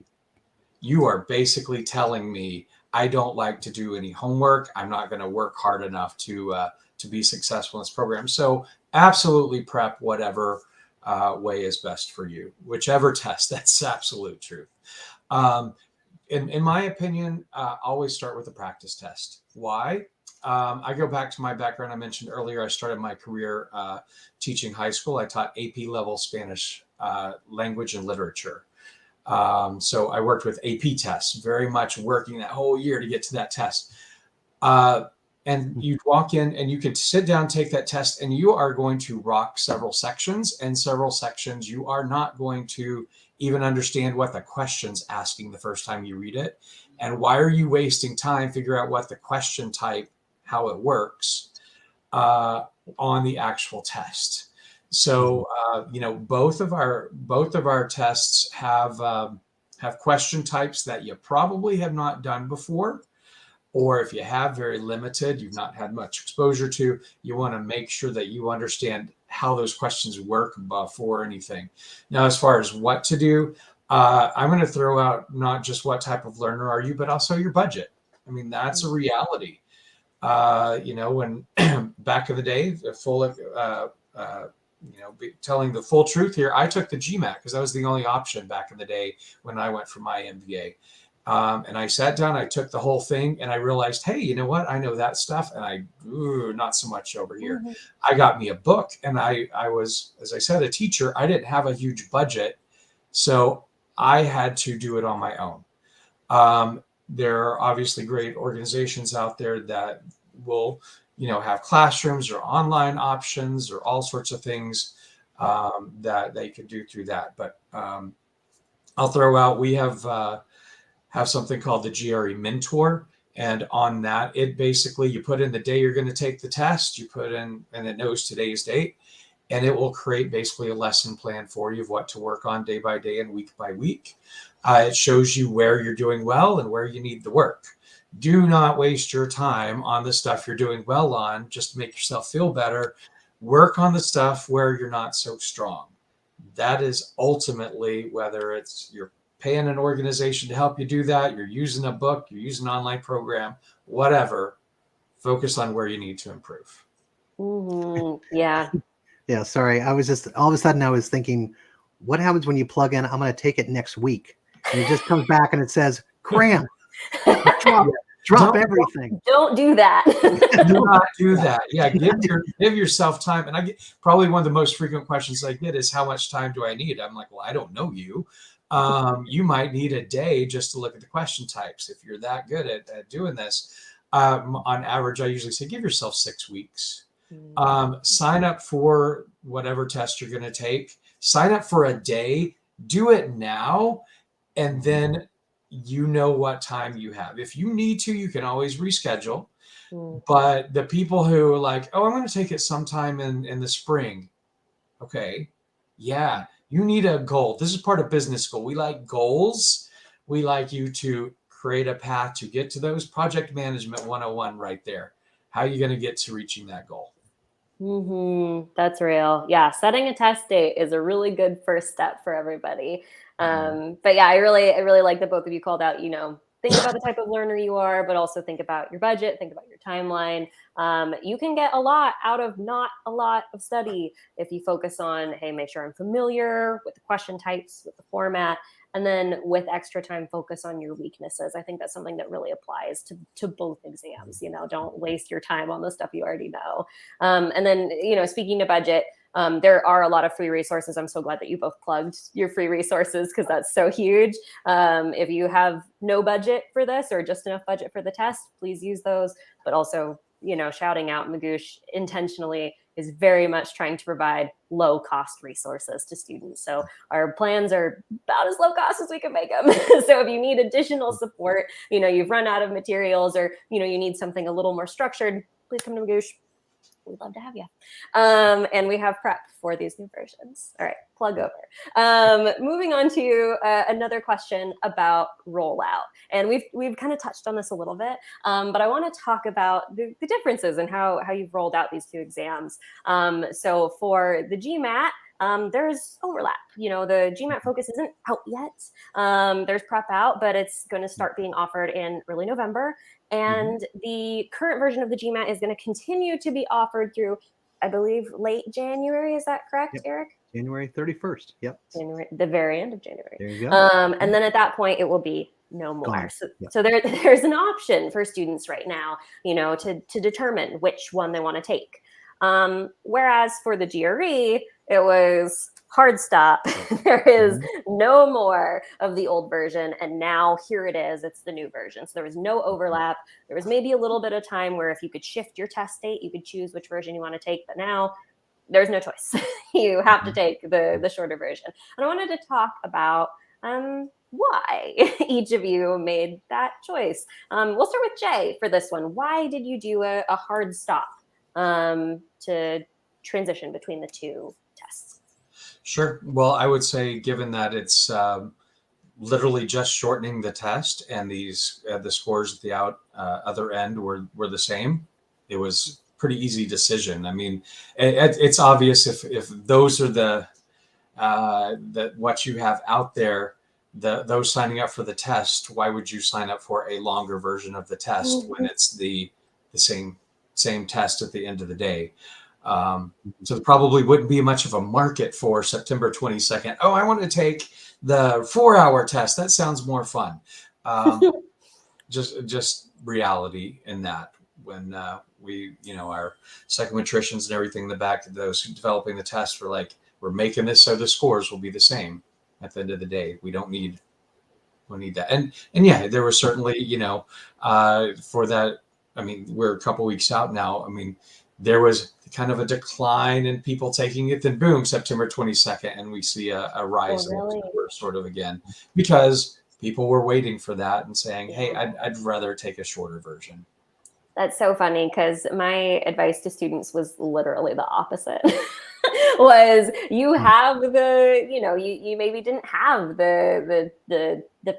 You are basically telling me I don't like to do any homework. I'm not going to work hard enough to be successful in this program. So absolutely prep whatever way is best for you, whichever test. That's absolute truth. In my opinion, always start with a practice test. Why? I go back to my background. I mentioned earlier, I started my career teaching high school. I taught AP level Spanish language and literature. So I worked with AP tests, very much working that whole year to get to that test. And you'd walk in and you could sit down, take that test, and you are going to rock several sections, and several sections you are not going to even understand what the question's asking the first time you read it. And why are you wasting time figure out what the question type, how it works on the actual test? So, both of our tests have question types that you probably have not done before. Or if you have, very limited, you've not had much exposure to, you want to make sure that you understand how those questions work before anything. Now, as far as what to do, I'm going to throw out not just what type of learner are you, but also your budget. I mean, that's a reality. when back in the day, telling the full truth here, I took the GMAT because that was the only option back in the day when I went for my MBA. And I sat down, I took the whole thing, and I realized, hey, you know what? I know that stuff, and not so much over here. Mm-hmm. I got me a book, and I was, as I said, a teacher. I didn't have a huge budget, so I had to do it on my own. There are obviously great organizations out there that will, have classrooms or online options or all sorts of things that they could do through that. But I'll throw out, we have something called the GRE Mentor. And on that, it basically, you put in the day you're going to take the test, you put in, and it knows today's date, and it will create basically a lesson plan for you of what to work on day by day and week by week. It shows you where you're doing well and where you need the work. Do not waste your time on the stuff you're doing well on just to make yourself feel better. Work on the stuff where you're not so strong. That is ultimately, whether it's you're paying an organization to help you do that, you're using a book, you're using an online program, whatever, focus on where you need to improve. Mm-hmm. Yeah. Yeah, sorry. I was just, all of a sudden I was thinking, what happens when you plug in, I'm going to take it next week? And it just comes back and it says, cram, drop everything. Don't do that. Do not do that. Yeah, give yourself time. And I get, probably one of the most frequent questions I get is, how much time do I need? I'm like, well, I don't know you. You might need a day just to look at the question types. If you're that good at doing this, on average, I usually say, give yourself 6 weeks. Sign up for whatever test you're going to take. Sign up for a day. Do it now. And then you know what time you have. If you need to, you can always reschedule. But the people who are like, oh, I'm going to take it sometime in the spring. Okay. Yeah. You need a goal. This is part of business school. We like goals. We like you to create a path to get to those. Project management 101 right there. How are you going to get to reaching that goal? Mm-hmm. That's real. Yeah. Setting a test date is a really good first step for everybody. But yeah, I really like that both of you called out, think about the type of learner you are, but also think about your budget, think about your timeline. You can get a lot out of not a lot of study if you focus on, hey, make sure I'm familiar with the question types, with the format, and then with extra time, focus on your weaknesses. I think that's something that really applies to both exams. Don't waste your time on the stuff you already know. And then, speaking to budget, there are a lot of free resources. I'm so glad that you both plugged your free resources because that's so huge. If you have no budget for this or just enough budget for the test, please use those. But also, shouting out Magoosh intentionally is very much trying to provide low cost resources to students. So our plans are about as low cost as we can make them. So if you need additional support, you've run out of materials or, you need something a little more structured, please come to Magoosh. We'd love to have you. And we have prep for these new versions. All right, plug over. Moving on to another question about rollout. And we've kind of touched on this a little bit, but I want to talk about the differences in how you've rolled out these two exams. So for the GMAT, there's overlap. The GMAT Focus isn't out yet. There's prep out, but it's going to start being offered in early November. And the current version of the GMAT is going to continue to be offered through, I believe, late January. Is that correct, Eric? January 31st. Yep. The very end of January. There you go. And then at that point, it will be no more. So there's an option for students right now, to determine which one they want to take. Whereas for the GRE, it was hard stop. There is no more of the old version. And now here it is. It's the new version. So there was no overlap. There was maybe a little bit of time where if you could shift your test date, you could choose which version you want to take. But now there's no choice. You have to take the shorter version. And I wanted to talk about why each of you made that choice. We'll start with Jay for this one. Why did you do a hard stop to transition between the two tests? Sure. Well, I would say, given that it's literally just shortening the test and the scores at the other end were the same, it was pretty easy decision. I mean, it's obvious if those are the what you have out there, those signing up for the test, why would you sign up for a longer version of the test when it's the the same test at the end of the day. So there probably wouldn't be much of a market for September 22nd. Oh, I want to take the 4-hour test. That sounds more fun. Just reality in that when we, our psychometricians and everything in the back, those developing the test were like, we're making this so the scores will be the same at the end of the day. We need that. And yeah, there was certainly, for that, I mean, we're a couple weeks out now. I mean, there was kind of a decline in people taking it, then boom, September 22nd, and we see a rise in those numbers sort of again, because people were waiting for that and saying, hey, I'd rather take a shorter version. That's so funny, because my advice to students was literally the opposite. Was you have you maybe didn't have the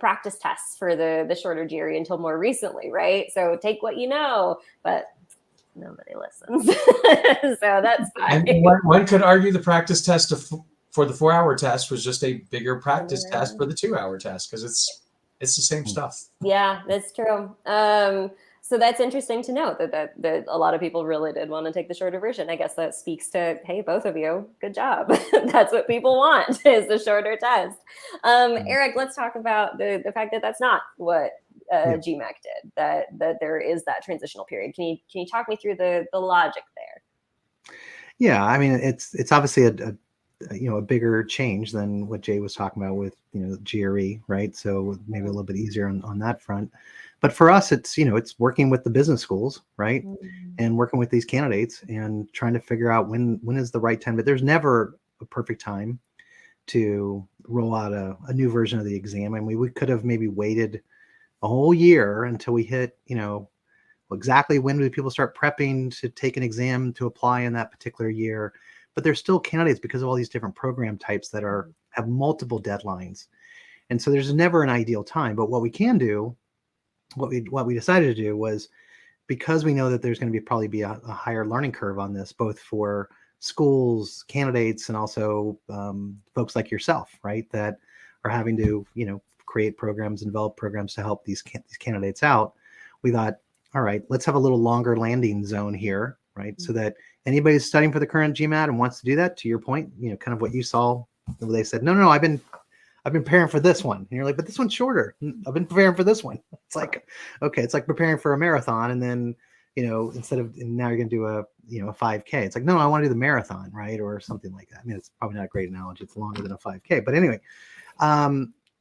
practice tests for the shorter GRE until more recently, right? So take what you know, but nobody listens. So that's fine. And one could argue the practice test for the 4-hour test was just a bigger practice test for the 2-hour test, because it's the same stuff. Yeah, that's true. So that's interesting to note that a lot of people really did want to take the shorter version. I guess that speaks to, hey, both of you, good job. That's what people want, is the shorter test. Eric, let's talk about the fact that that's not what GMAC did, that there is that transitional period. Can you talk me through the logic there? Yeah, I mean, it's obviously a bigger change than what Jay was talking about with GRE, right? So maybe a little bit easier on that front. But for us, it's working with the business schools, right? And working with these candidates and trying to figure out when is the right time. But there's never a perfect time to roll out a new version of the exam. And we could have maybe waited a whole year until we hit, exactly when do people start prepping to take an exam to apply in that particular year. But there's still candidates, because of all these different program types that have multiple deadlines. And so there's never an ideal time. But what we can do, what we decided to do was, because we know that there's going to probably be a higher learning curve on this, both for schools, candidates, and also folks like yourself, right, that are having to create programs and develop programs to help these candidates out. We thought, all right, let's have a little longer landing zone here, right, so that anybody who's studying for the current GMAT and wants to do that, to your point, kind of what you saw, they said, no, I've been preparing for this one. And you're like, but this one's shorter. I've been preparing for this one. It's like, okay, it's like preparing for a marathon. And then, instead of, now you're going to do a 5K. It's like, no, I want to do the marathon, right? Or something like that. I mean, it's probably not a great analogy. It's longer than a 5K. But anyway,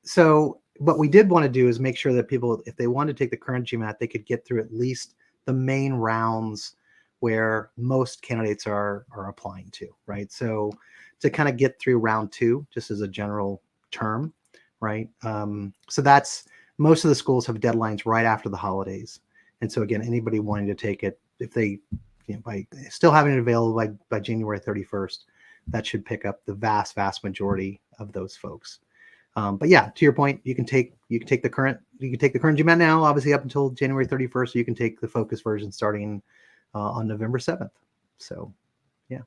so what we did want to do is make sure that people, if they want to take the current GMAT, they could get through at least the main rounds where most candidates are applying to, right? So to kind of get through round 2, just as a general term, right? So that's, most of the schools have deadlines right after the holidays. And so again, anybody wanting to take it, if they, by still having it available by January 31st, that should pick up the vast majority of those folks. But yeah, to your point, you can take the current GMAT now, obviously up until January 31st. You can take the Focus version starting on November 7th. So yeah.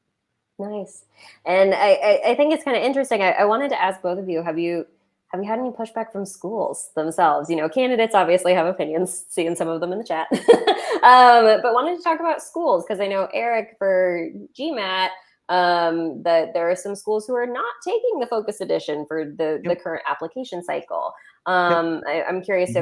Nice. And I think it's kind of interesting. I wanted to ask both of you, have you had any pushback from schools themselves? Candidates obviously have opinions, seeing some of them in the chat. But wanted to talk about schools, because I know, Eric, for GMAT, that there are some schools who are not taking the Focus edition for the current application cycle. I'm curious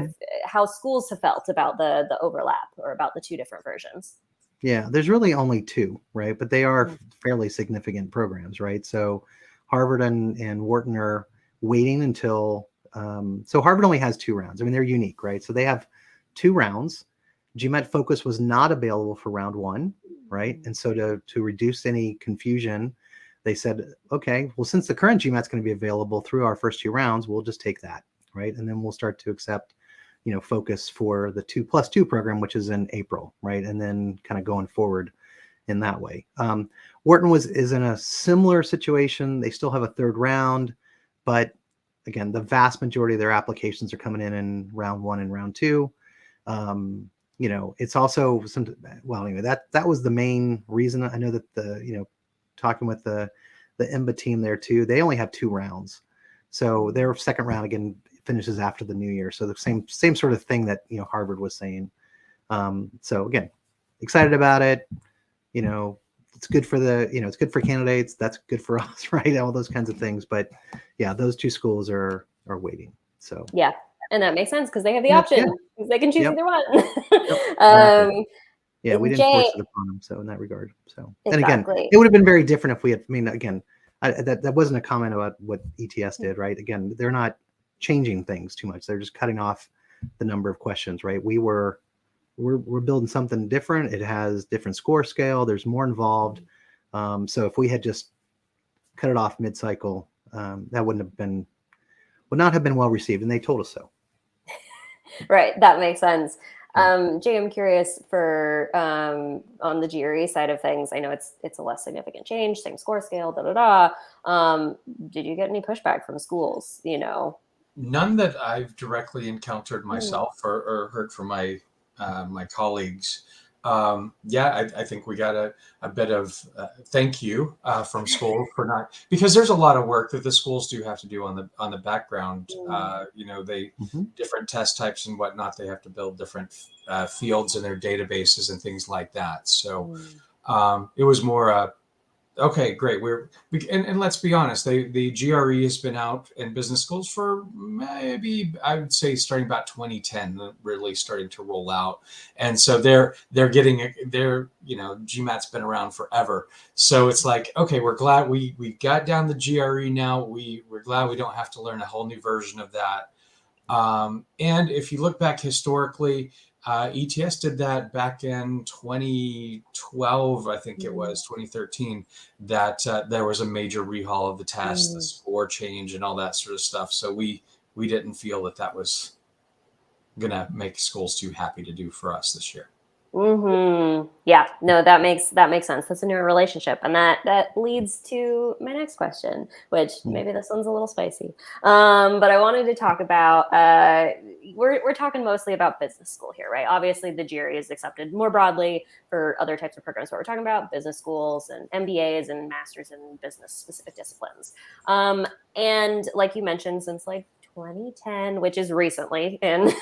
how schools have felt about the overlap, or about the two different versions. Yeah, there's really only 2, right? But they are fairly significant programs, right? So Harvard and Wharton are waiting until, so Harvard only has 2 rounds. I mean, they're unique, right? So they have 2 rounds. GMAT Focus was not available for round 1, right? And so to reduce any confusion, they said, okay, well, since the current GMAT is going to be available through our first 2 rounds, we'll just take that, right? And then we'll start to accept Focus for the 2+2 program, which is in April, right? And then kind of going forward in that way. Wharton is in a similar situation. They still have a 3rd round, but again, the vast majority of their applications are coming in round 1 and round 2. It's also anyway, that was the main reason. I know that talking with the IMBA team there too, they only have 2 rounds. So their 2nd round again finishes after the new year. So the same sort of thing that Harvard was saying. So again, excited about it. You know, it's good for the, you know, it's good for candidates. That's good for us, right? All those kinds of things. But yeah, those two schools are waiting. So yeah, and that makes sense because they have the yeah, option. Because they can choose either one. yep, exactly. Yeah, we didn't force Jay, it upon them. So in that regard, so and again, exactly. it would have been very different if we had. I mean, again, that wasn't a comment about what ETS did, right? Again, they're not changing things too much. They're just cutting off the number of questions, right? We're building something different. It has different score scale. There's more involved. So if we had just cut it off mid-cycle, that would not have been well received, and they told us so. Right, that makes sense. Jay, I'm curious for on the GRE side of things. I know it's a less significant change, same score scale, da da da. Did you get any pushback from schools? You know, None that I've directly encountered myself or heard from my my colleagues. Yeah, I think we got a bit of thank you from school for not, because there's a lot of work that the schools do have to do on the background. You know, they different test types and whatnot. They have to build different fields in their databases and things like that. So it was more okay, great. And let's be honest, the GRE has been out in business schools for maybe, I would say, starting about 2010, really starting to roll out. And so they're getting their, you know, GMAT's been around forever. So it's like, okay, we're glad we got down the GRE now. We're glad we don't have to learn a whole new version of that. And if you look back historically, ETS did that back in 2012, I think it was 2013, that there was a major rehaul of the test, the score change, and all that sort of stuff. So we didn't feel that was gonna make schools too happy to do for us this year. Yeah, no, that makes sense. That's a newer relationship, and that leads to my next question, which maybe this one's a little spicy. But I wanted to talk about we're talking mostly about business school here, right? Obviously, the GRE is accepted more broadly for other types of programs, but we're talking about business schools and MBAs and masters in business specific disciplines. And like you mentioned, since like 2010, which is recently in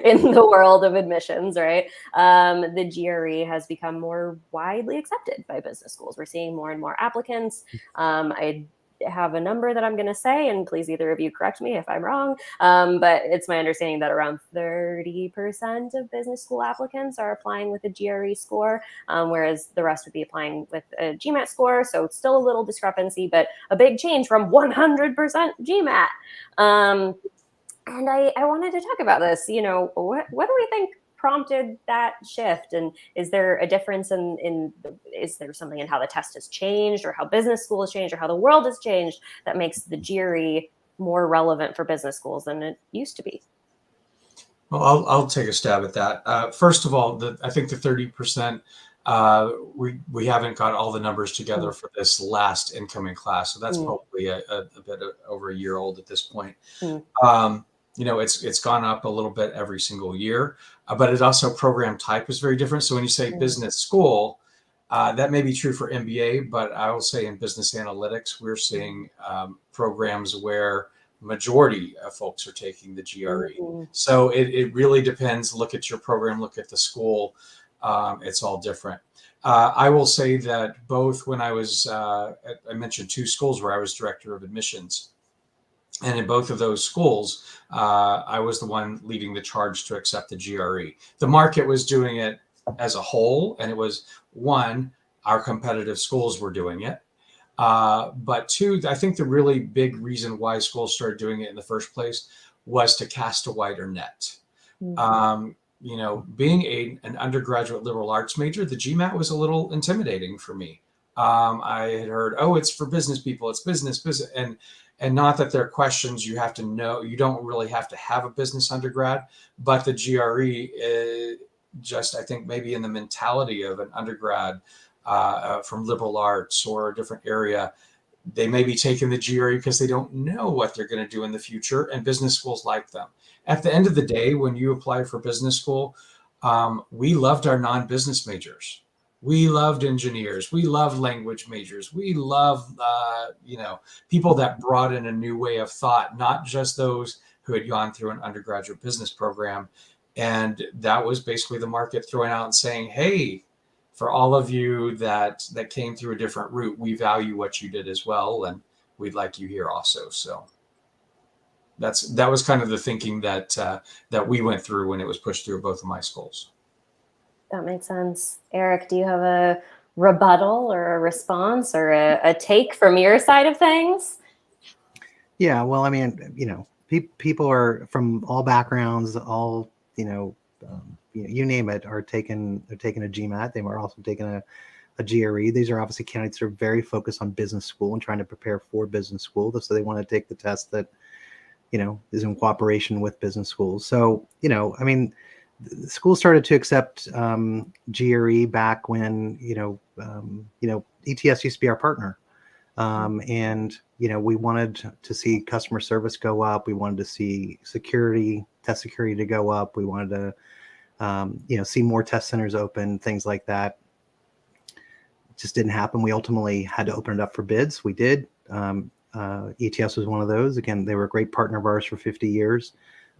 in the world of admissions, right? The GRE has become more widely accepted by business schools. We're seeing more and more applicants. I have a number that I'm going to say, and please either of you correct me if I'm wrong. But it's my understanding that around 30% of business school applicants are applying with a GRE score, whereas the rest would be applying with a GMAT score. So it's still a little discrepancy, but a big change from 100% GMAT. And I wanted to talk about this. You know, what do we think prompted that shift? And is there a difference is there something in how the test has changed, or how business school has changed, or how the world has changed that makes the GRE more relevant for business schools than it used to be? Well, I'll take a stab at that. First of all, I think the 30%, we haven't got all the numbers together for this last incoming class, so that's probably a bit over a year old at this point. You know, it's gone up a little bit every single year, but it also, program type is very different. So when you say business school, that may be true for MBA, but I will say in business analytics, we're seeing programs where majority of folks are taking the GRE. So it really depends. Look at your program, look at the school. It's all different. I will say that both when I was, I mentioned two schools where I was director of admissions. And in both of those schools, I was the one leading the charge to accept the GRE. The market was doing it as a whole, and it was, one, our competitive schools were doing it. But two, I think the really big reason why schools started doing it in the first place was to cast a wider net. You know, being an undergraduate liberal arts major, the GMAT was a little intimidating for me. I had heard, oh, it's for business people, it's business, and not that there are questions you have to know. You don't really have to have a business undergrad, but the GRE is just, I think, maybe in the mentality of an undergrad from liberal arts or a different area, they may be taking the GRE because they don't know what they're going to do in the future, and business schools like them. At the end of the day, when you apply for business school, we loved our non-business majors. We loved engineers. We loved language majors. We loved, you know, people that brought in a new way of thought, not just those who had gone through an undergraduate business program. And that was basically the market throwing out and saying, hey, for all of you that came through a different route, we value what you did as well, and we'd like you here also. So that was kind of the thinking that we went through when it was pushed through both of my schools. That makes sense. Eric, do you have a rebuttal or a response or a take from your side of things? Yeah, well, I mean, people are from all backgrounds, all, you name it, they're taking a GMAT. They were also taking a GRE. These are obviously candidates that are very focused on business school and trying to prepare for business school. So they want to take the test that, is in cooperation with business schools. So, I mean, the school started to accept GRE back when, ETS used to be our partner. And, we wanted to see customer service go up. We wanted to see test security to go up. We wanted to, see more test centers open, things like that. It just didn't happen. We ultimately had to open it up for bids. We did. ETS was one of those. Again, they were a great partner of ours for 50 years,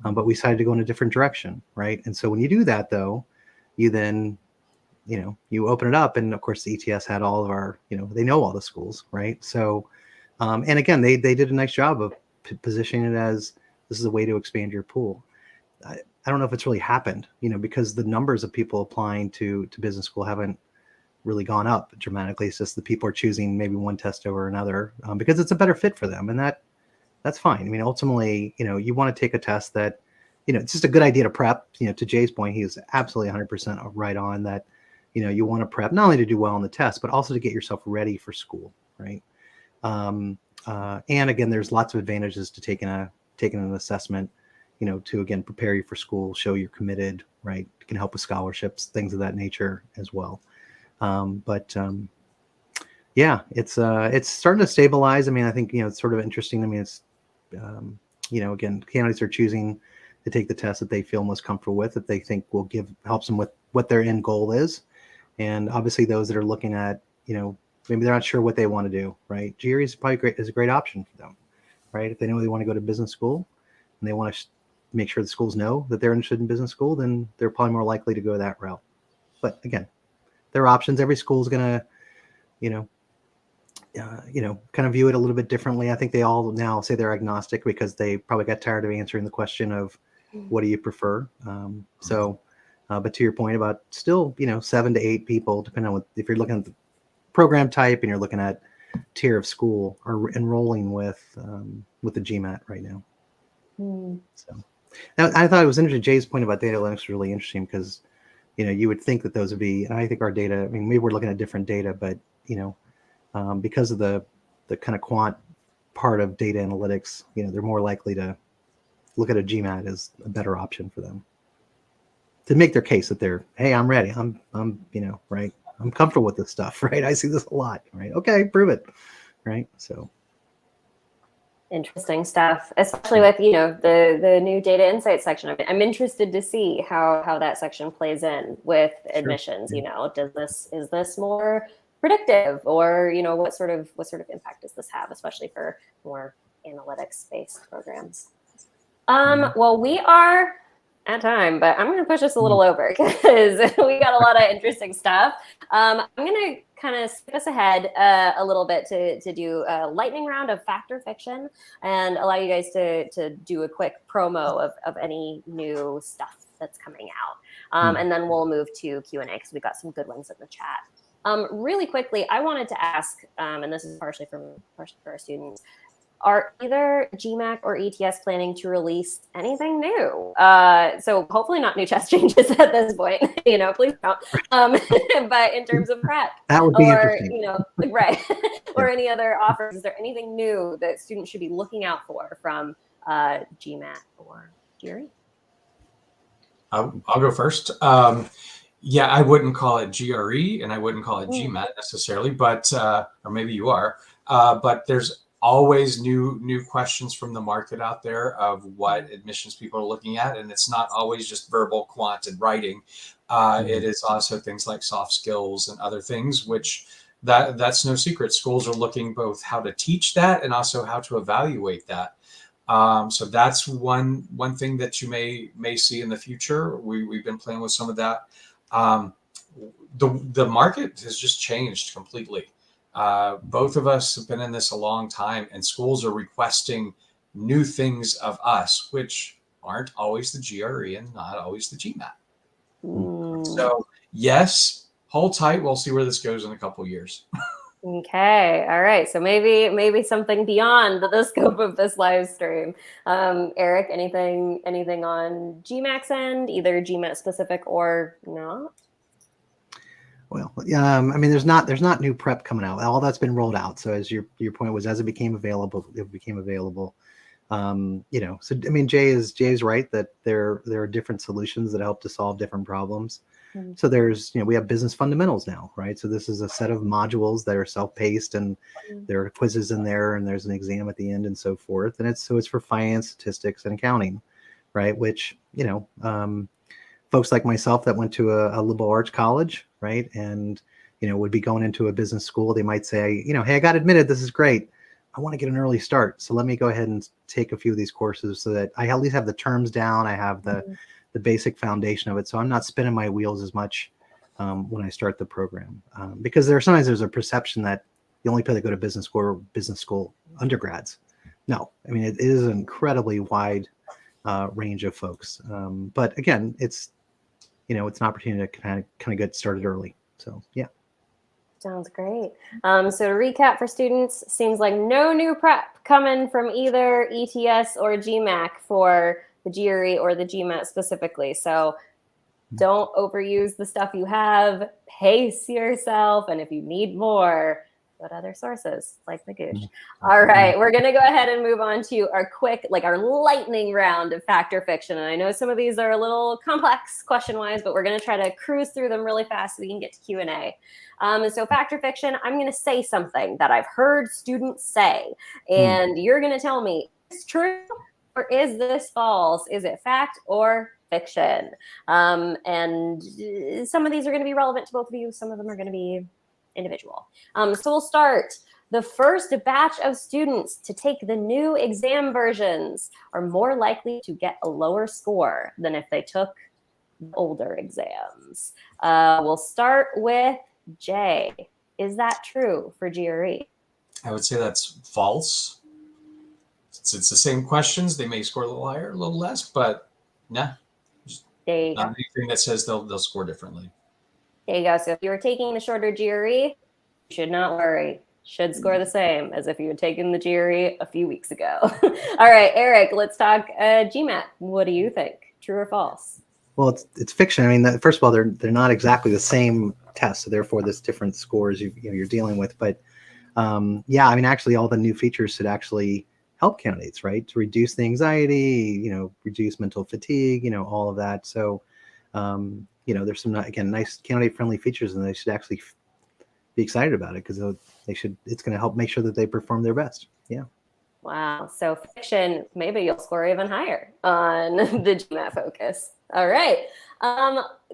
but we decided to go in a different direction, right? And so when you do that, though, you then, you open it up, and of course the ETS had all of our, they know all the schools, right? So, and again, they did a nice job of positioning it as this is a way to expand your pool. I don't know if it's really happened, because the numbers of people applying to business school haven't really gone up dramatically. It's just the people are choosing maybe one test over another because it's a better fit for them, and that's fine. I mean, ultimately, you want to take a test that, it's just a good idea to prep. To Jay's point, he was absolutely 100% right on that. You want to prep not only to do well on the test, but also to get yourself ready for school, right? And again, there's lots of advantages to taking an assessment, to again prepare you for school, show you're committed, right? It can help with scholarships, things of that nature as well. Yeah, it's starting to stabilize. I mean, I think, it's sort of interesting. I mean, it's, again, candidates are choosing to take the test that they feel most comfortable with, that they think will helps them with what their end goal is. And obviously those that are looking at, maybe they're not sure what they want to do, right? GRE is probably is a great option for them, right? If they know they want to go to business school and they want to make sure the schools know that they're interested in business school, then they're probably more likely to go that route. But again, there are options. Every school is going to, kind of view it a little bit differently. I think they all now say they're agnostic because they probably got tired of answering the question of what do you prefer? But to your point about still, 7 to 8 people, depending on if you're looking at the program type and you're looking at tier of school, are enrolling with the GMAT right now. So now, I thought it was interesting. Jay's point about data analytics was really interesting because, you would think that those would be, and I think our data, I mean, maybe we're looking at different data, but, because of the kind of quant part of data analytics, they're more likely to look at a GMAT as a better option for them to make their case that they're, hey, I'm ready. I'm right. I'm comfortable with this stuff, right? I see this a lot, right? Okay, prove it, right? So interesting stuff, especially with the new data insights section. I'm interested to see how that section plays in with admissions. Sure. Is this more predictive, or what sort of impact does this have, especially for more analytics based programs? Well, we are at time, but I'm going to push us a little over because we got a lot of interesting stuff. I'm going to kind of skip us ahead a little bit to do a lightning round of fact or fiction and allow you guys to do a quick promo of any new stuff that's coming out. And then we'll move to Q&A because we got some good ones in the chat. Really quickly, I wanted to ask, and this is partially for our students, are either GMAC or ETS planning to release anything new? So hopefully not new test changes at this point, please don't. But in terms of prep, that would be interesting. Right, or any other offers, is there anything new that students should be looking out for from GMAT or GRE? I'll go first. Yeah, I wouldn't call it GRE and I wouldn't call it GMAT necessarily, but or maybe you are. But there's always new questions from the market out there of what admissions people are looking at, and it's not always just verbal, quant, and writing. It is also things like soft skills and other things, which that's no secret. Schools are looking both how to teach that and also how to evaluate that. So that's one thing that you may see in the future. We've been playing with some of that. the market has just changed completely. Both of us have been in this a long time, and schools are requesting new things of us, which aren't always the GRE and not always the GMAT. So yes, hold tight. We'll see where this goes in a couple of years. Okay. All right. So maybe something beyond the scope of this live stream. Eric, anything on GMAC's end, either GMAT specific or not? Well, I mean, there's not new prep coming out. All that's been rolled out. So as your point was, as it became available, it became available. You know, so I mean, Jay's right that there are different solutions that help to solve different problems. So there's, you know, we have business fundamentals now, right? So this is a set of modules that are self-paced, and there are quizzes in there, and there's an exam at the end, and so forth. And it's for finance, statistics, and accounting, right? Which, you know, folks like myself that went to a liberal arts college, right, and, you know, would be going into a business school, they might say, you know, hey, I got admitted, this is great, I want to get an early start, so let me go ahead and take a few of these courses so that I at least have the terms down, I have the basic foundation of it, so I'm not spinning my wheels as much when I start the program, because sometimes there's a perception that the only people that go to business school undergrads. No, I mean, it is an incredibly wide range of folks, but again, it's, you know, it's an opportunity to kind of get started early. So yeah. Sounds great. So to recap for students, seems like no new prep coming from either ETS or GMAC for the GRE or the GMAT specifically. So don't overuse the stuff you have, pace yourself, and if you need more, go to other sources like Magoosh. All right, we're gonna go ahead and move on to our quick, like our lightning round of fact or fiction. And I know some of these are a little complex question-wise, but we're gonna try to cruise through them really fast so we can get to Q&A. So fact or fiction, I'm gonna say something that I've heard students say, and you're gonna tell me, is this true or is this false? Is it fact or fiction? And some of these are gonna be relevant to both of you. Some of them are gonna be individual. So we'll start. The first batch of students to take the new exam versions are more likely to get a lower score than if they took the older exams. We'll start with Jay. Is that true for GRE? I would say that's false. It's the same questions. They may score a little higher, a little less, but nah, not anything that says they'll score differently. There you go. So if you were taking the shorter GRE, you should not worry. Should score the same as if you had taken the GRE a few weeks ago. All right, Eric, let's talk GMAT. What do you think? True or false? Well, it's fiction. I mean, first of all, they're not exactly the same test, so therefore there's different scores you're dealing with. But yeah, I mean, actually, all the new features should actually help candidates, right? To reduce the anxiety, you know, reduce mental fatigue, you know, all of that. So, you know, there's some, again, nice candidate-friendly features, and they should actually be excited about it because it's going to help make sure that they perform their best. Yeah. Wow. So fiction, maybe you'll score even higher on the GMAT Focus. All right.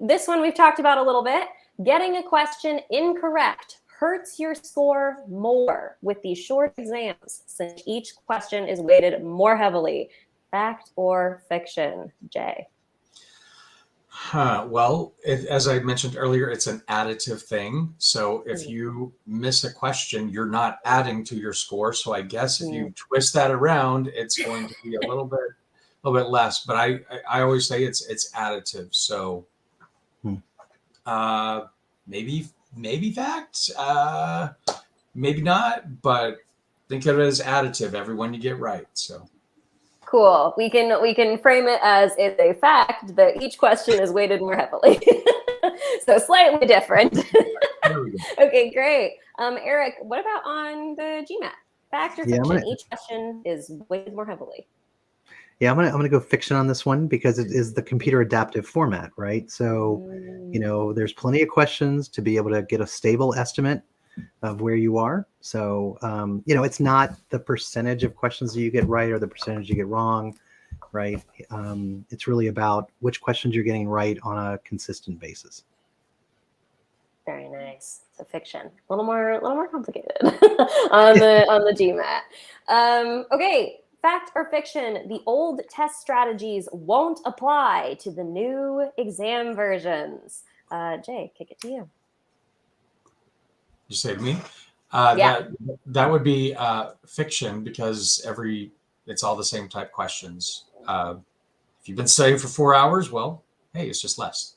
This one we've talked about a little bit. Getting a question incorrect hurts your score more with these short exams since each question is weighted more heavily. Fact or fiction, Jay? Well, as I mentioned earlier, it's an additive thing. So if you miss a question, you're not adding to your score. So I guess if you twist that around, it's going to be a little bit less. But I always say it's additive. So maybe fact, maybe not. But think of it as additive. Every one you get right. So. Cool. We can frame it as it's a fact that each question is weighted more heavily. So slightly different. Okay, great. Eric, what about on the GMAT? Fact or fiction? Each question is weighted more heavily. Yeah, I'm gonna go fiction on this one because it is the computer adaptive format, right? So, you know, there's plenty of questions to be able to get a stable estimate of where you are. So, you know, it's not the percentage of questions that you get right or the percentage you get wrong, right? It's really about which questions you're getting right on a consistent basis. Very nice. So fiction, a little more complicated on the GMAT. Okay, fact or fiction? The old test strategies won't apply to the new exam versions. Jay, kick it to you. You say to me? Yeah. That would be fiction, because it's all the same type questions. If you've been studying for 4 hours, well, hey, it's just less.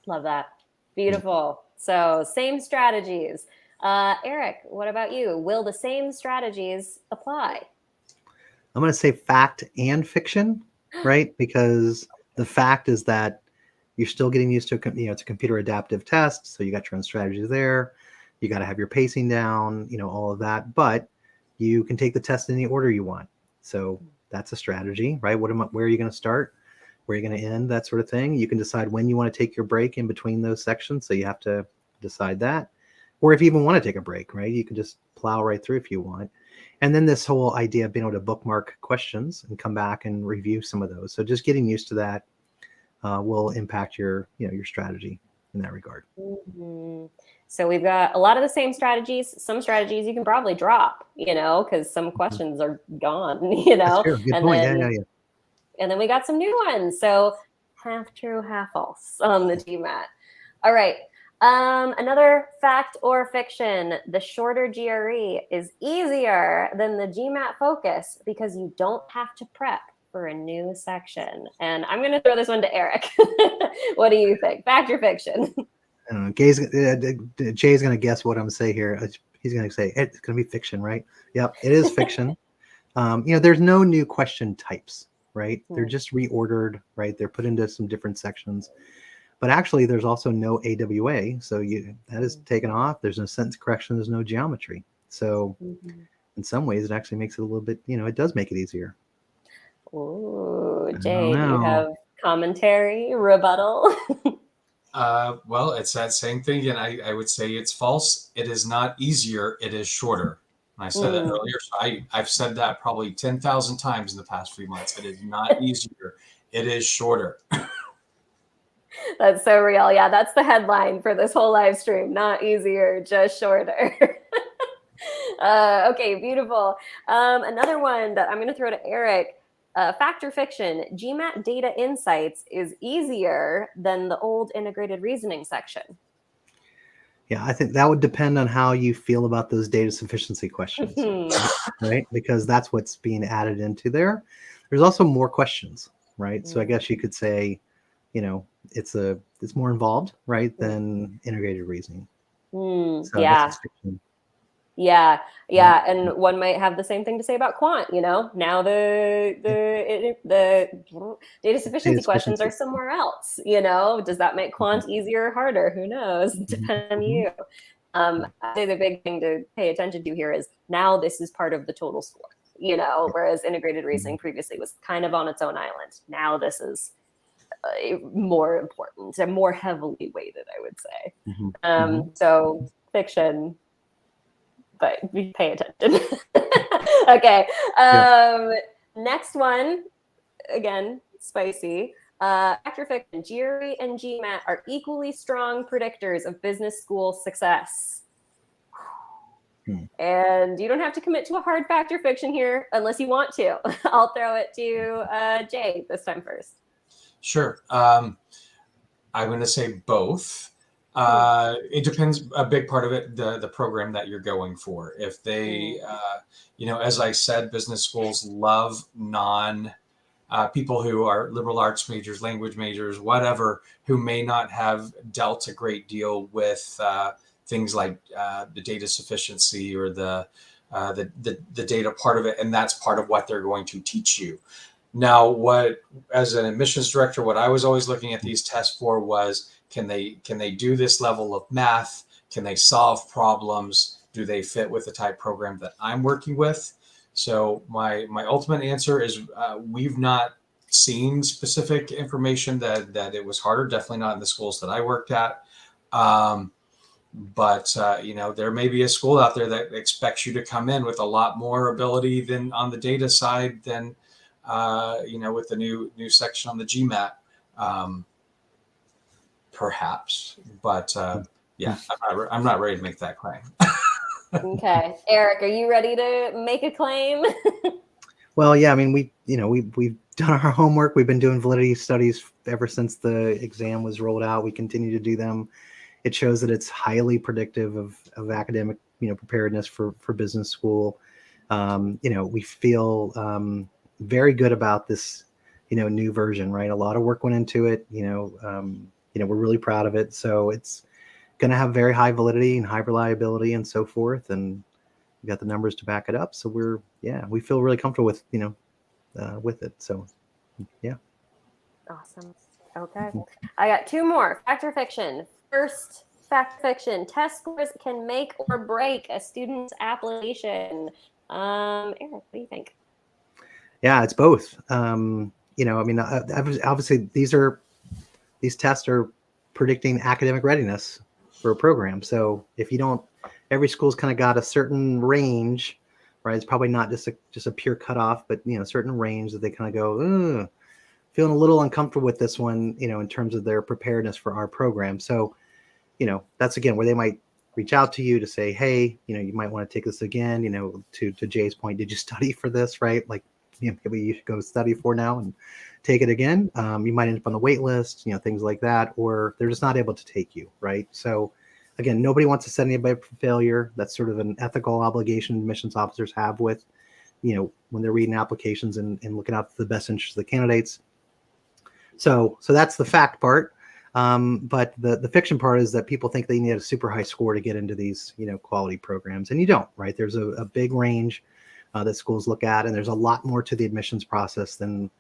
Love that. Beautiful. So same strategies. Eric, what about you? Will the same strategies apply? I'm going to say fact and fiction, right? Because the fact is that you're still getting used to, it's a computer adaptive test. So you got your own strategies there. You got to have your pacing down, all of that. But you can take the test in the order you want. So that's a strategy, right? Where are you going to start? Where are you going to end? That sort of thing. You can decide when you want to take your break in between those sections. So you have to decide that. Or if you even want to take a break, right? You can just plow right through if you want. And then this whole idea of being able to bookmark questions and come back and review some of those. So just getting used to that will impact your strategy in that regard. Mm-hmm. So we've got a lot of the same strategies. Some strategies you can probably drop, because some questions are gone, That's true. Good point. Yeah. And then we got some new ones. So half true, half false on the GMAT. All right. Another fact or fiction: the shorter GRE is easier than the GMAT Focus because you don't have to prep for a new section. And I'm going to throw this one to Eric. What do you think? Fact or fiction? I don't know. Jay's going to guess what I'm going to say here. He's going to say it's going to be fiction, right? Yep, it is fiction. There's no new question types, right? They're just reordered, right? They're put into some different sections. But actually, there's also no AWA, so that is taken off. There's no sentence correction. There's no geometry. So in some ways, it actually makes it a little bit, it does make it easier. Ooh, Jay, do you have commentary, rebuttal? Well, it's that same thing. And I would say it's false. It is not easier. It is shorter. And I said that earlier. So I've said that probably 10,000 times in the past few months. It is not easier. It is shorter. That's so real. Yeah, that's the headline for this whole live stream. Not easier, just shorter. Okay, beautiful. Another one that I'm going to throw to Eric. Fact or fiction: GMAT data insights is easier than the old integrated reasoning section. Yeah, I think that would depend on how you feel about those data sufficiency questions, right? Because that's what's being added into there. There's also more questions, right? So I guess you could say, it's more involved, right, than integrated reasoning. So yeah. Yeah. And one might have the same thing to say about quant, now the data sufficiency questions are somewhere else, does that make quant easier or harder? Who knows? Depends on you. I say the big thing to pay attention to here is now this is part of the total score, whereas integrated reasoning previously was kind of on its own island. Now this is more important and more heavily weighted, I would say. So fiction, but pay attention. Okay. Next one, again, spicy. Fact or fiction: GRE and GMAT are equally strong predictors of business school success. And you don't have to commit to a hard fact or fiction here unless you want to. I'll throw it to Jay this time first. Sure. I'm going to say both. It depends, a big part of it, the program that you're going for. If they, as I said, business schools love people who are liberal arts majors, language majors, whatever, who may not have dealt a great deal with things like the data sufficiency or the data part of it. And that's part of what they're going to teach you. Now, as an admissions director, what I was always looking at these tests for was, can they do this level of math? Can they solve problems? Do they fit with the type program that I'm working with? So my ultimate answer is we've not seen specific information that it was harder. Definitely not in the schools that I worked at. But there may be a school out there that expects you to come in with a lot more ability than on the data side than with the new section on the GMAT. Perhaps, but I'm not ready to make that claim. Okay, Eric, are you ready to make a claim? Well, yeah, I mean, we've done our homework. We've been doing validity studies ever since the exam was rolled out. We continue to do them. It shows that it's highly predictive of academic, preparedness for business school. We feel very good about this, new version, right? A lot of work went into it. We're really proud of it. So it's going to have very high validity and high reliability and so forth. And we got the numbers to back it up. So we feel really comfortable with it. So, yeah. Awesome. Okay. I got two more. Fact or fiction. First, fact or fiction. Test scores can make or break a student's application. Eric, what do you think? Yeah, it's both. Obviously these tests are predicting academic readiness for a program. So if you don't, every school's kind of got a certain range, right? It's probably not just a pure cutoff, but a certain range that they kind of go, feeling a little uncomfortable with this one, in terms of their preparedness for our program. So, that's again where they might reach out to you to say, hey, you might want to take this again. To Jay's point, did you study for this, right? Like, maybe you should go study for now and take it again. You might end up on the wait list, things like that, or they're just not able to take you, right? So again, nobody wants to set anybody up for failure. That's sort of an ethical obligation admissions officers have with, when they're reading applications and looking out for the best interests of the candidates. So that's the fact part. But the fiction part is that people think they need a super high score to get into these, quality programs, and you don't, right? There's a big range that schools look at, and there's a lot more to the admissions process than,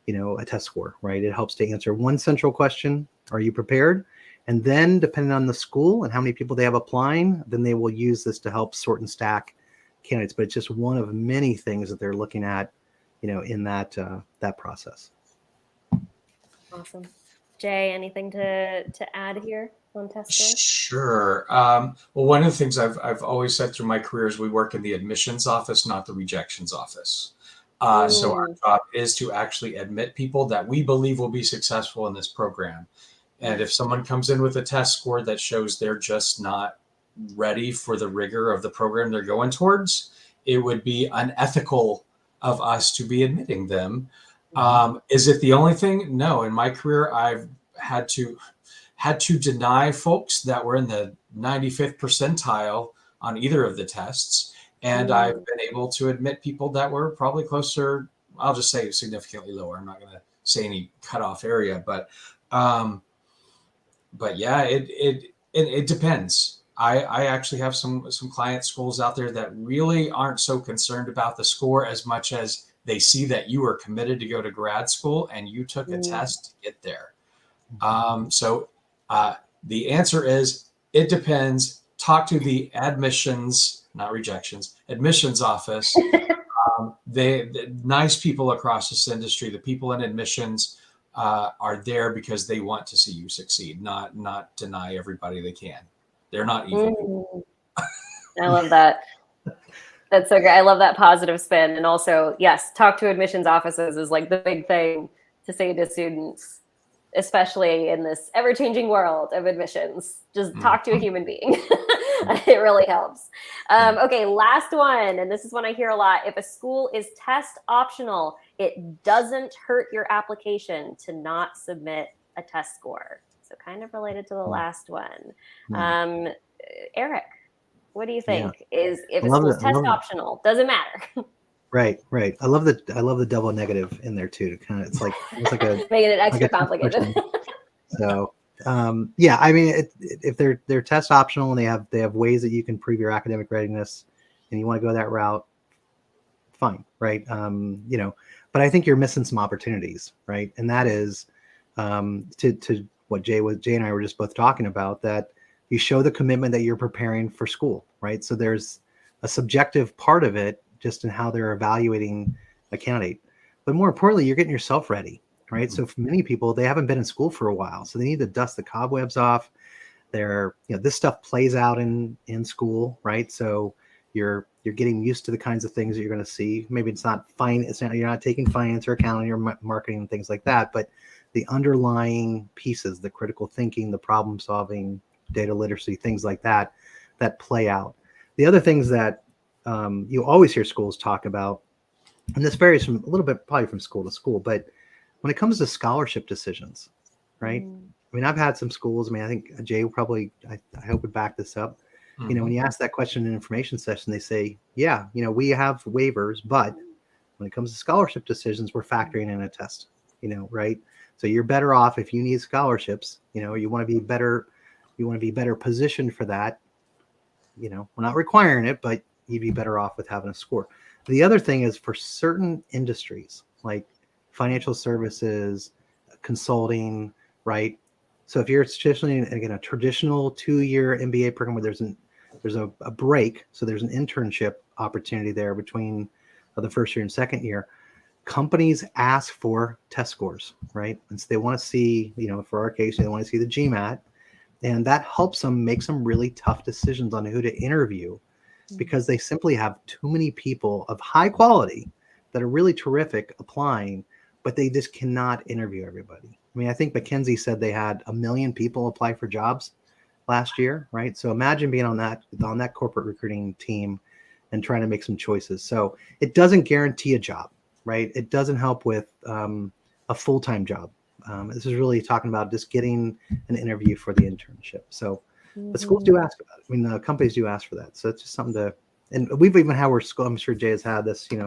a test score, right? It helps to answer one central question: are you prepared? And then, depending on the school and how many people they have applying, then they will use this to help sort and stack candidates. But it's just one of many things that they're looking at, in that process. Awesome. Jay, anything to add here on test scores? Sure. Well, one of the things I've always said through my career is we work in the admissions office, not the rejections office. So our job is to actually admit people that we believe will be successful in this program. And if someone comes in with a test score that shows they're just not ready for the rigor of the program they're going towards, it would be unethical of us to be admitting them. Is it the only thing? No. In my career, I've had to deny folks that were in the 95th percentile on either of the tests. And I've been able to admit people that were probably closer, I'll just say significantly lower. I'm not going to say any cutoff area, but yeah, it depends. I actually have some client schools out there that really aren't so concerned about the score as much as they see that you are committed to go to grad school and you took a test to get there. So the answer is it depends. Talk to the admissions, not rejections, admissions office. The nice people across this industry, the people in admissions are there because they want to see you succeed, not deny everybody they can. They're not evil. I love that. That's so great. I love that positive spin. And also, yes, talk to admissions offices is like the big thing to say to students, especially in this ever-changing world of admissions. Just talk to a human being. It really helps. Okay, last one. And this is one I hear a lot. If a school is test optional, it doesn't hurt your application to not submit a test score. So kind of related to the last one. Eric, what do you think? Is if a school is test optional, doesn't matter. Right. I love the double negative in there too. To kind of, it's like a making it extra complicated. So yeah, I mean, if they're test optional and they have ways that you can prove your academic readiness, and you want to go that route, fine, right? But I think you're missing some opportunities, right? And that is to what Jay and I were just both talking about, that you show the commitment that you're preparing for school, right? So there's a subjective part of it just in how they're evaluating a candidate. But more importantly, you're getting yourself ready, right? So for many people, they haven't been in school for a while. So they need to dust the cobwebs off. This stuff plays out in school, right? So you're getting used to the kinds of things that you're going to see. Maybe you're not taking finance or accounting or marketing and things like that, but the underlying pieces, the critical thinking, the problem solving, data literacy, things like that play out. The other things that you always hear schools talk about, and this varies from a little bit probably from school to school, but when it comes to scholarship decisions, right? I mean, I've had some schools. I mean, I think Jay will probably, I hope would back this up. You know, when you ask that question in an information session, they say, yeah, you know, we have waivers, but when it comes to scholarship decisions, we're factoring in a test, you know, right? So you're better off if you need scholarships, you know, you want to be better positioned for that. You know, we're not requiring it, but you'd be better off with having a score. The other thing is for certain industries like financial services, consulting, right? So if you're traditionally, again, a traditional 2-year MBA program where there's a break, so there's an internship opportunity there between the first year and second year, companies ask for test scores, right? And so they want to see, you know, for our case, they want to see the GMAT, and that helps them make some really tough decisions on who to interview because they simply have too many people of high quality that are really terrific applying, but they just cannot interview everybody. I mean, I think McKinsey said they had 1 million people apply for jobs last year, right? So imagine being on that corporate recruiting team and trying to make some choices. So it doesn't guarantee a job, right? It doesn't help with a full-time job. This is really talking about just getting an interview for the internship. So the schools do ask about it. I mean, the companies do ask for that. So it's just something to, and we've even had where school, I'm sure Jay has had this, you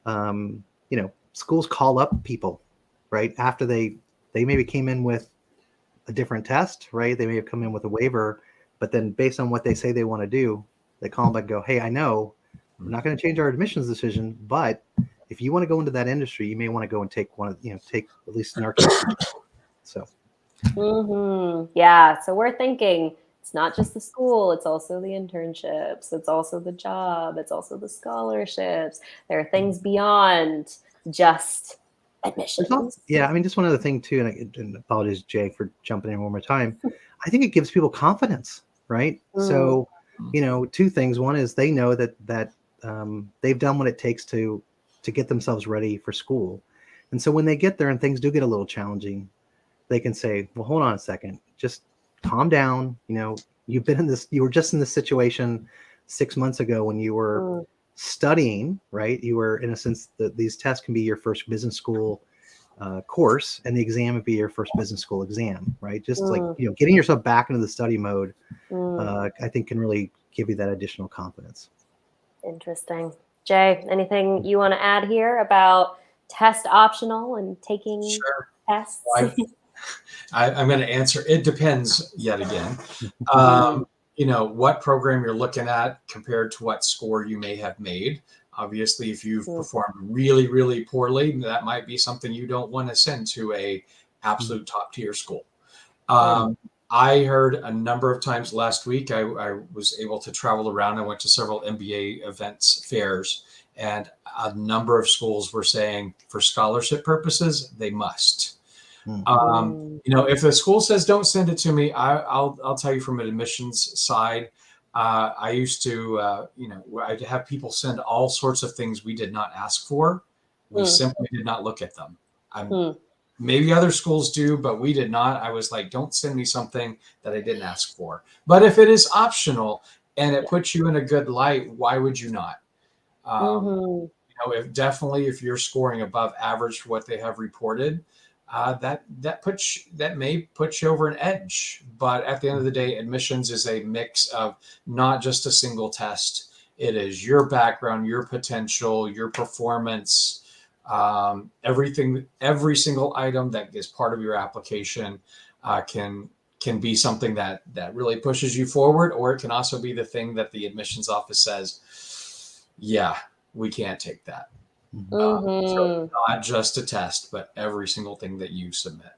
know, schools call up people, right? After they maybe came in with a different test, right? They may have come in with a waiver, but then based on what they say they want to do, they call them back and go, hey, I know we're not going to change our admissions decision, but if you want to go into that industry, you may want to go and take take at least in our case. So. Yeah. So we're thinking it's not just the school, it's also the internships, it's also the job, it's also the scholarships. There are things beyond just admissions. Yeah, I mean, just one other thing too, and apologies, Jay, for jumping in one more time. I think it gives people confidence, right? So, you know, 2 things. One is they know that they've done what it takes to get themselves ready for school, and so when they get there and things do get a little challenging, they can say, "Well, hold on a second, just calm down. You know, you were just in this situation 6 months ago when you were." Studying, right? You were, in a sense, that these tests can be your first business school course, and the exam would be your first business school exam, right? Just like, you know, getting yourself back into the study mode, I think can really give you that additional confidence. Interesting. Jay, anything you want to add here about test optional and taking tests? I'm going to answer. It depends yet again. You know, what program you're looking at compared to what score you may have made. Obviously, if you've performed really, really poorly, that might be something you don't want to send to a absolute top tier school. I heard a number of times last week, I was able to travel around. I went to several MBA events, fairs, and a number of schools were saying for scholarship purposes, they must. You know, if the school says don't send it to me, I'll tell you from an admissions side. I used to, you know, I'd have people send all sorts of things we did not ask for. We simply did not look at them. Maybe other schools do, but we did not. I was like, don't send me something that I didn't ask for. But if it is optional and it puts you in a good light, why would you not? You know, if you're scoring above average for what they have reported, that may put you over an edge. But at the end of the day, admissions is a mix of not just a single test. It is your background, your potential, your performance, everything, every single item that is part of your application can be something that really pushes you forward, or it can also be the thing that the admissions office says, yeah, we can't take that. So not just a test, but every single thing that you submit.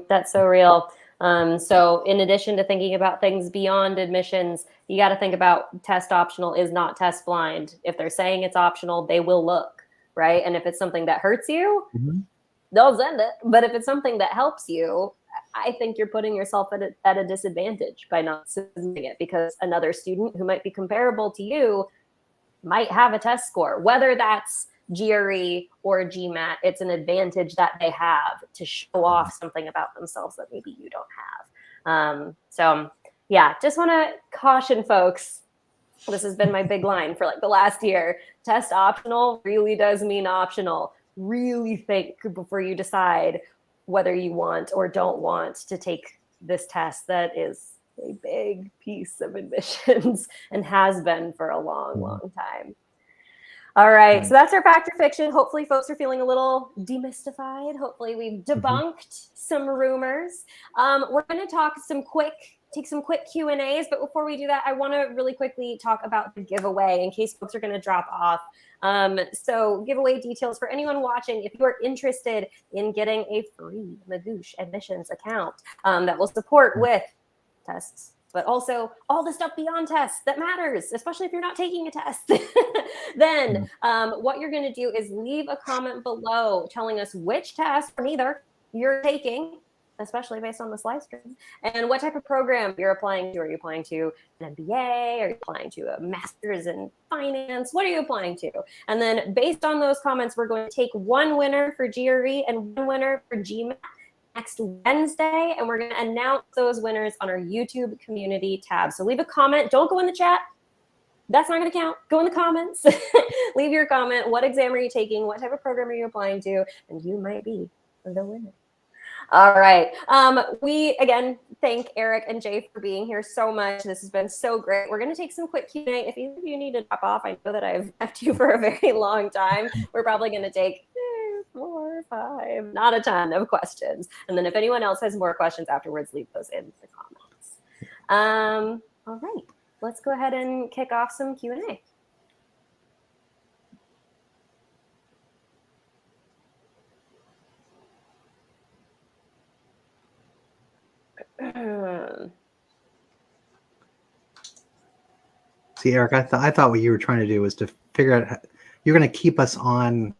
That's so real. So in addition to thinking about things beyond admissions, you got to think about test optional is not test blind. If they're saying it's optional, they will look, right? And if it's something that hurts you, they'll send it. But if it's something that helps you, I think you're putting yourself at a disadvantage by not submitting it, because another student who might be comparable to you might have a test score, whether that's GRE or GMAT. It's an advantage that they have to show off something about themselves that maybe you don't have. So yeah, just want to caution folks. This has been my big line for like the last year. Test optional really does mean optional. really think before you decide whether you want or don't want to take this test that is a big piece of admissions and has been for a long, long time. All right, so that's our fact or fiction. Hopefully folks are feeling a little demystified. Hopefully we've debunked some rumors. We're going to take some quick Q&As, but before we do that, I want to really quickly talk about the giveaway in case folks are going to drop off. So giveaway details for anyone watching, if you are interested in getting a free Magoosh admissions account that will support with tests, but also all the stuff beyond tests that matters, especially if you're not taking a test, then what you're going to do is leave a comment below telling us which test or neither you're taking, especially based on this live stream, and what type of program you're applying to. Are you applying to an MBA? Are you applying to a master's in finance? What are you applying to? And then based on those comments, we're going to take one winner for GRE and one winner for GMAT next Wednesday, and we're going to announce those winners on our YouTube community tab. So leave a comment. Don't go in the chat. That's not going to count. Go in the comments. Leave your comment. What exam are you taking? What type of program are you applying to? And you might be the winner. All right. We, again, thank Eric and Jay for being here so much. This has been so great. We're going to take some quick Q&A. If either of you need to drop off, I know that I've left you for a very long time. We're probably going to take 4, 5, not a ton of questions. And then if anyone else has more questions afterwards, leave those in the comments. All right. Let's go ahead and kick off some Q&A. See, Eric, I thought what you were trying to do was to figure out you're going to keep us on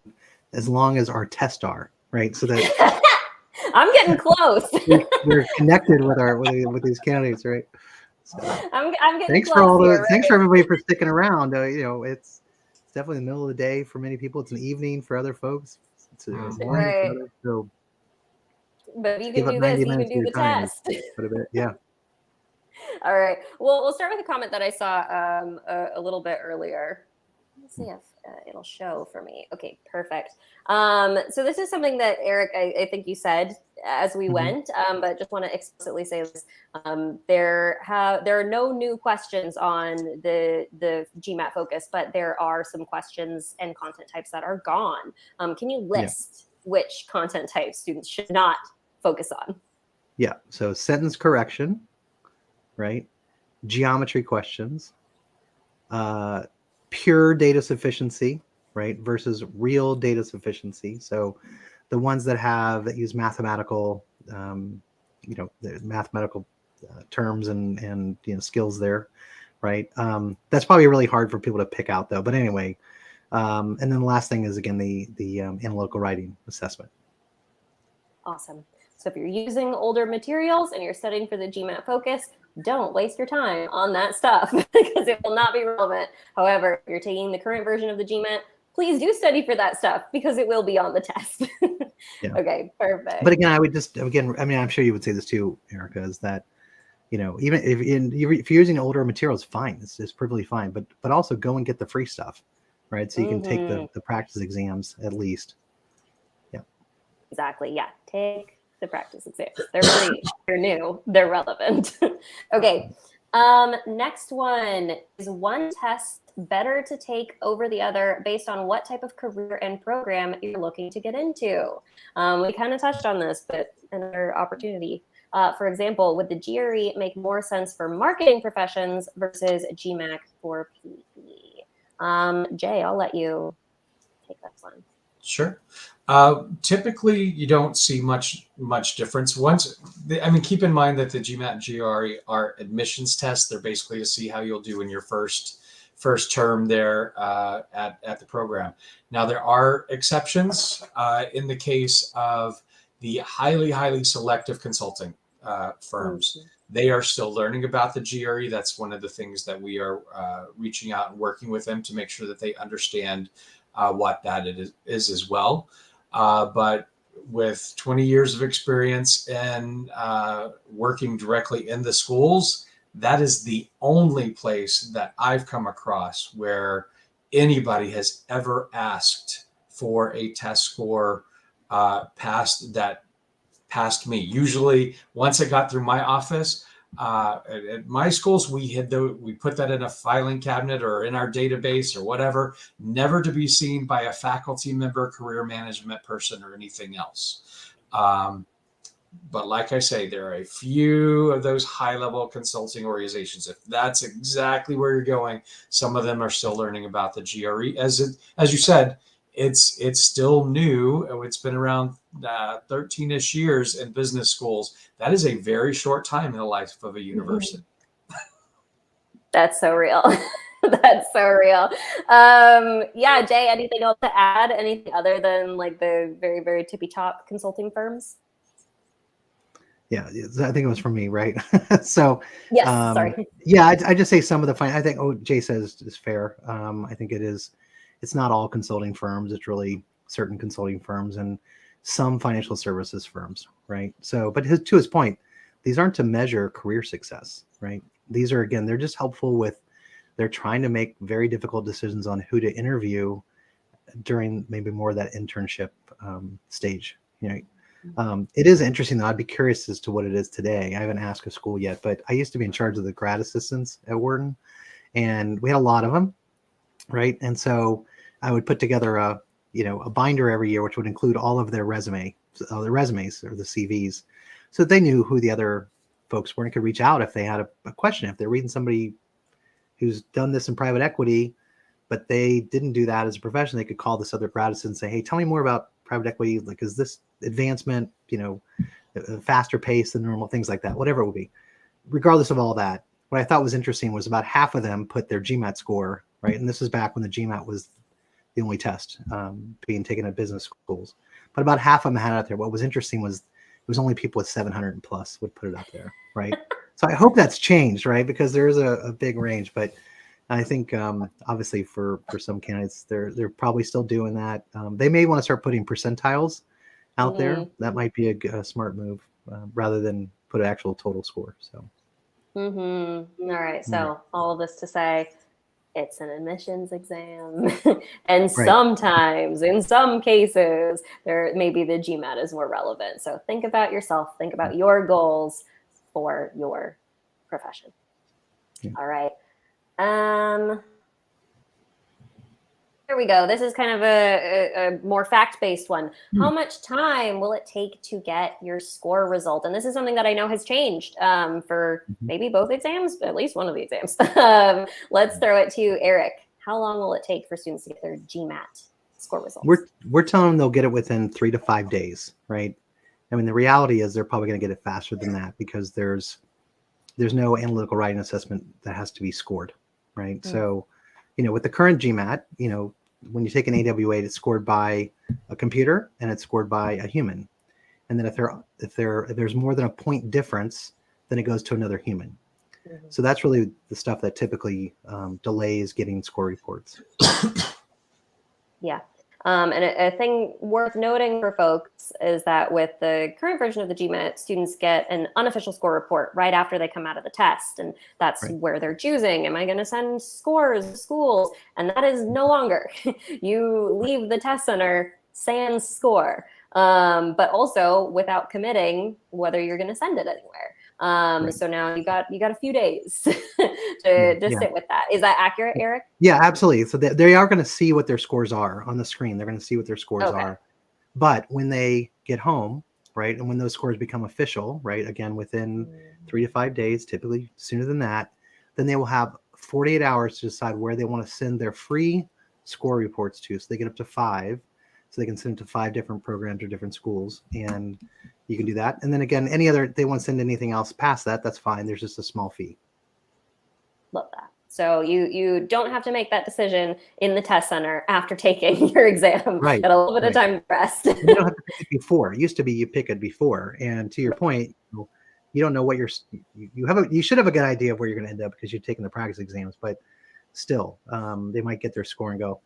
as long as our tests are, right? So that I'm getting close. we're connected with these candidates, right? So, I'm getting thanks close for all here, those. right? Thanks for everybody for sticking around. It's definitely the middle of the day for many people. It's an evening for other folks. It's a morning for others. So, but if you can do this, you can do the test. Quite a bit, yeah. All right. Well, we'll start with a comment that I saw a little bit earlier. Let's see if it'll show for me. Okay, perfect. So this is something that Eric, I think you said as we went, but just want to explicitly say this. There are no new questions on the GMAT Focus, but there are some questions and content types that are gone. Can you list which content types students should not focus on? Yeah. So sentence correction, right? Geometry questions, pure data sufficiency, right? Versus real data sufficiency. So the ones that use mathematical, the mathematical terms and skills there, right? That's probably really hard for people to pick out though. But anyway, and then the last thing is again the analytical writing assessment. Awesome. So if you're using older materials and you're studying for the GMAT Focus, don't waste your time on that stuff because it will not be relevant. However, if you're taking the current version of the GMAT, please do study for that stuff because it will be on the test. Okay, perfect. But again, I would I'm sure you would say this too, Erica, is that, even if you're using older materials, fine. It's perfectly fine. But also go and get the free stuff, right? So you can take the practice exams at least. Yeah. Exactly. Yeah. Take the practice exams. They're free. They're new. They're relevant. Okay. Next one is one test better to take over the other based on what type of career and program you're looking to get into. We kind of touched on this, but another opportunity. For example, would the GRE make more sense for marketing professions versus GMAC for PE? Jay, I'll let you take that one. Sure. Typically, you don't see much difference. Keep in mind that the GMAT and GRE are admissions tests. They're basically to see how you'll do in your first term there at the program. Now, there are exceptions in the case of the highly selective consulting firms. They are still learning about the GRE. That's one of the things that we are reaching out and working with them to make sure that they understand what that is as well. But with 20 years of experience in working directly in the schools, that is the only place that I've come across where anybody has ever asked for a test score past me. Usually, once it got through my office, at my schools, we put that in a filing cabinet or in our database or whatever, never to be seen by a faculty member, career management person, or anything else. But like I say, there are a few of those high-level consulting organizations. If that's exactly where you're going, some of them are still learning about the GRE. As you said, it's still new. It's been around 13-ish years in business schools. That is a very short time in the life of a university. That's so real. That's so real. Yeah, Jay, anything else to add? Anything other than like the very, very tippy top consulting firms? Yeah, I think it was for me, right? So yes, sorry. Yeah, I just say some of the I think Jay says is fair. I think it is. It's not all consulting firms. It's really certain consulting firms and some financial services firms, right? So, but to his point, these aren't to measure career success, right? These are, again, they're just helpful with. They're trying to make very difficult decisions on who to interview during maybe more of that internship stage, you know. It is interesting though. I'd be curious as to what it is today. I haven't asked a school yet, but I used to be in charge of the grad assistants at Wharton, and we had a lot of them, right? And so I would put together a binder every year, which would include all of their resumes or the CVs, so they knew who the other folks were and could reach out if they had a question. If they're reading somebody who's done this in private equity, but they didn't do that as a profession, they could call this other grad assistant and say, "Hey, tell me more about private equity. Like, is this advancement, a faster pace than normal?" Things like that, whatever it would be. Regardless of all that, what I thought was interesting was about half of them put their GMAT score, right? And this is back when the GMAT was the only test being taken at business schools. But about half of them had it out there. What was interesting was it was only people with 700 and plus would put it up there, right? So I hope that's changed, right? Because there is a big range. But I think obviously for some candidates, they're probably still doing that. They may want to start putting percentiles out there. That might be a smart move rather than put an actual total score. So. All right. So all of this to say, it's an admissions exam, and sometimes, in some cases, there maybe the GMAT is more relevant. So think about yourself. Think about your goals for your profession. Yeah. All right. Here we go. This is kind of a more fact-based one. How much time will it take to get your score result? And this is something that I know has changed for maybe both exams, at least one of the exams. Let's throw it to Eric. How long will it take for students to get their GMAT score results? We're telling them they'll get it within 3 to 5 days, right? I mean, the reality is they're probably going to get it faster than that because there's no analytical writing assessment that has to be scored, right? So, with the current GMAT, when you take an AWA, it's scored by a computer and it's scored by a human. And then if there's more than a point difference, then it goes to another human. So that's really the stuff that typically delays getting score reports. Yeah. And a thing worth noting for folks is that with the current version of the GMAT, students get an unofficial score report right after they come out of the test. And that's where they're choosing, am I going to send scores to schools? And that is no longer. You leave the test center sans score, but also without committing whether you're going to send it anywhere. So now you got a few days to sit with that. Is that accurate, Eric? Yeah, absolutely. So they are going to see what their scores are on the screen. They're going to see what their scores are. But when they get home, right, and when those scores become official, right, again, within 3 to 5 days, typically sooner than that, then they will have 48 hours to decide where they want to send their free score reports to. So they get up to 5. So they can send it to 5 different programs or different schools. And you can do that. And then again, they want to send anything else past that, that's fine. There's just a small fee. Love that. So you don't have to make that decision in the test center after taking your exam. Got a little bit of time to rest. You don't have to pick it before. It used to be you pick it before. And to your point, you don't know what you should have a good idea of where you're going to end up because you've taken the practice exams, but still, they might get their score and go,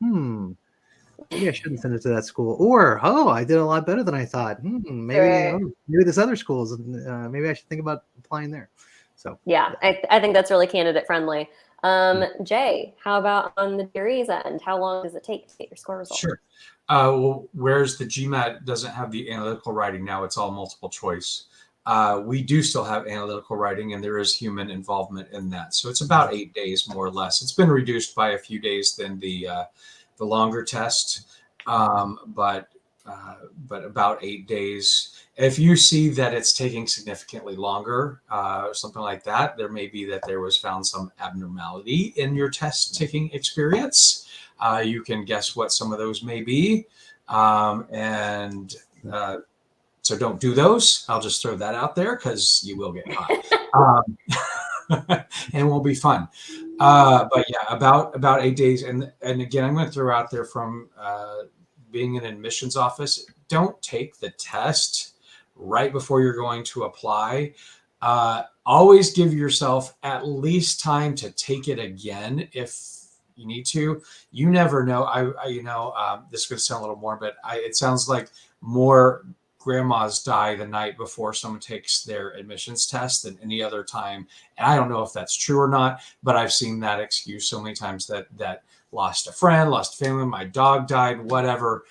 maybe I shouldn't send it to that school. Or, I did a lot better than I thought. Maybe this other school is, maybe I should think about applying there. So yeah, I think that's really candidate friendly. Jay, how about on the GRE's end? How long does it take to get your score results? Sure. Well, whereas the GMAT doesn't have the analytical writing now, it's all multiple choice. We do still have analytical writing, and there is human involvement in that. So it's about 8 days, more or less. It's been reduced by a few days than the longer test, but about 8 days. If you see that it's taking significantly longer, or something like that, there may be that there was found some abnormality in your test taking experience. You can guess what some of those may be. So don't do those. I'll just throw that out there because you will get caught. And it won't be fun. But yeah, about 8 days. And again, I'm going to throw out there from being in an admissions office, don't take the test right before you're going to apply. Always give yourself at least time to take it again if you need to. You never know. This is going to sound a little more, but it sounds like more grandmas die the night before someone takes their admissions test than any other time. And I don't know if that's true or not, but I've seen that excuse so many times that lost a friend, lost family, my dog died, whatever.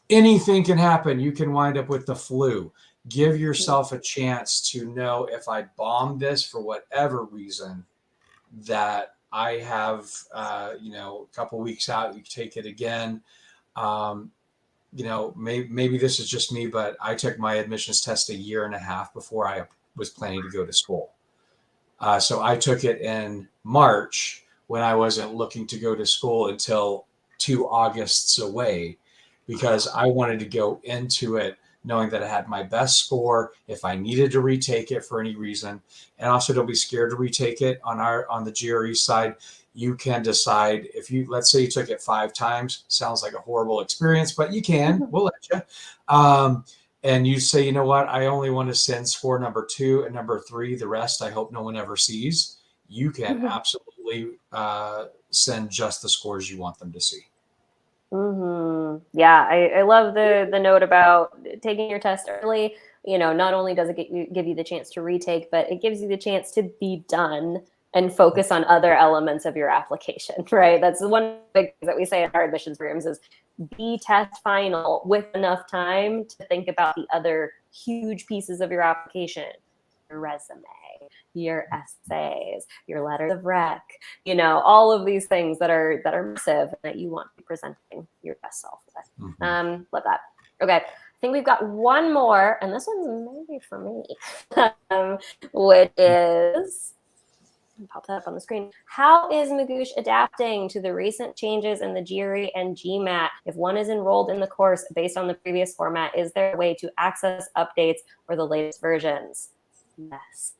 Anything can happen. You can wind up with the flu. Give yourself a chance to know, if I bomb this for whatever reason, that I have, a couple weeks out, you take it again. Maybe this is just me, but I took my admissions test 1.5 years before I was planning to go to school. So I took it in March when I wasn't looking to go to school until 2 Augusts away, because I wanted to go into it knowing that I had my best score if I needed to retake it for any reason. And also, don't be scared to retake it. On the GRE side, you can decide, if you, let's say you took it 5 times, sounds like a horrible experience, but you can, we'll let you. And you say, you know what, I only want to send score number 2 and number 3. The rest, I hope no one ever sees. You can absolutely send just the scores you want them to see. Mm-hmm. Yeah, I love the note about taking your test early. Not only does it give you the chance to retake, but it gives you the chance to be done and focus on other elements of your application, right? That's one big thing that we say in our admissions programs is be test final with enough time to think about the other huge pieces of your application, your resume, your essays, your letters of rec, all of these things that are massive that you want to be presenting your best self with. Love that. Okay. I think we've got one more, and this one's maybe for me, which is, pop that up on the screen. How is Magoosh adapting to the recent changes in the GRE and GMAT? If one is enrolled in the course based on the previous format, is there a way to access updates or the latest versions? Yes.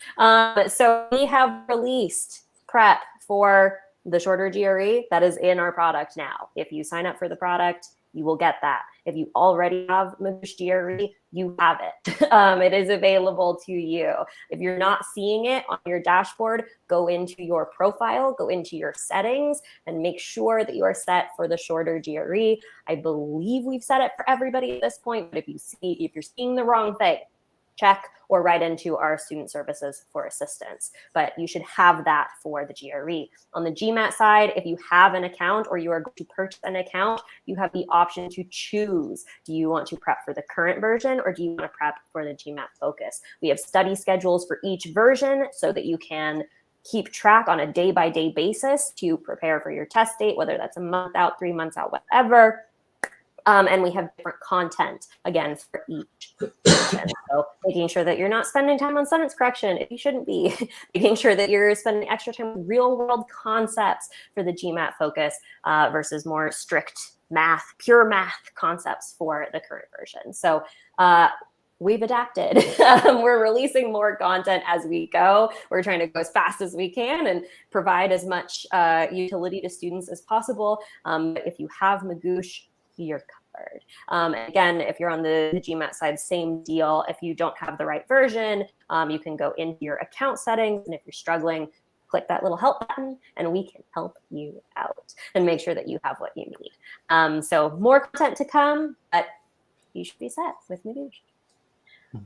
So we have released prep for the shorter GRE that is in our product now. If you sign up for the product, you will get that. If you already have Magoosh GRE, you have it. It is available to you. If you're not seeing it on your dashboard, go into your profile, go into your settings, and make sure that you are set for the shorter GRE. I believe we've set it for everybody at this point, but if you're seeing the wrong thing, check or write into our student services for assistance. But you should have that for the GRE. On the GMAT side, if you have an account or you are going to purchase an account, you have the option to choose. Do you want to prep for the current version or do you want to prep for the GMAT Focus? We have study schedules for each version so that you can keep track on a day-by-day basis to prepare for your test date, whether that's a month out, 3 months out, whatever. And we have different content, again, for each version. So making sure that you're not spending time on sentence correction if you shouldn't be. Making sure that you're spending extra time with real-world concepts for the GMAT Focus versus more strict math, pure math concepts for the current version. So we've adapted. We're releasing more content as we go. We're trying to go as fast as we can and provide as much utility to students as possible. If you have Magoosh, you're covered. Again, if you're on the GMAT side, same deal. If you don't have the right version, you can go into your account settings. And if you're struggling, click that little help button and we can help you out and make sure that you have what you need. So more content to come, but you should be set with Magoosh.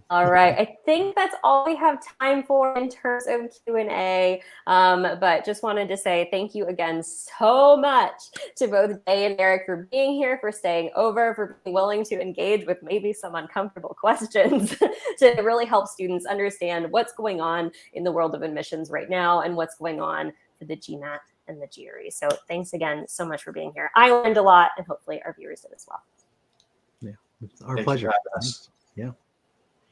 All right. I think that's all we have time for in terms of Q&A. But just wanted to say thank you again so much to both Jay and Eric for being here, for staying over, for being willing to engage with maybe some uncomfortable questions to really help students understand what's going on in the world of admissions right now and what's going on for the GMAT and the GRE. So thanks again so much for being here. I learned a lot, and hopefully our viewers did as well. Yeah, it's our pleasure. Yeah.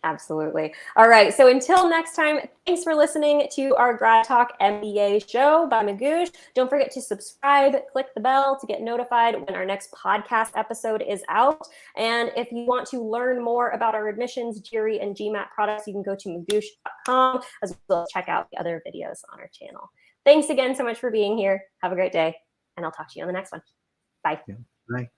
Absolutely. All right. So until next time, thanks for listening to our GradTalk MBA show by Magoosh. Don't forget to subscribe, click the bell to get notified when our next podcast episode is out. And if you want to learn more about our admissions, GRE, and GMAT products, you can go to magoosh.com as well as check out the other videos on our channel. Thanks again so much for being here. Have a great day, and I'll talk to you on the next one. Bye. Yeah. Bye.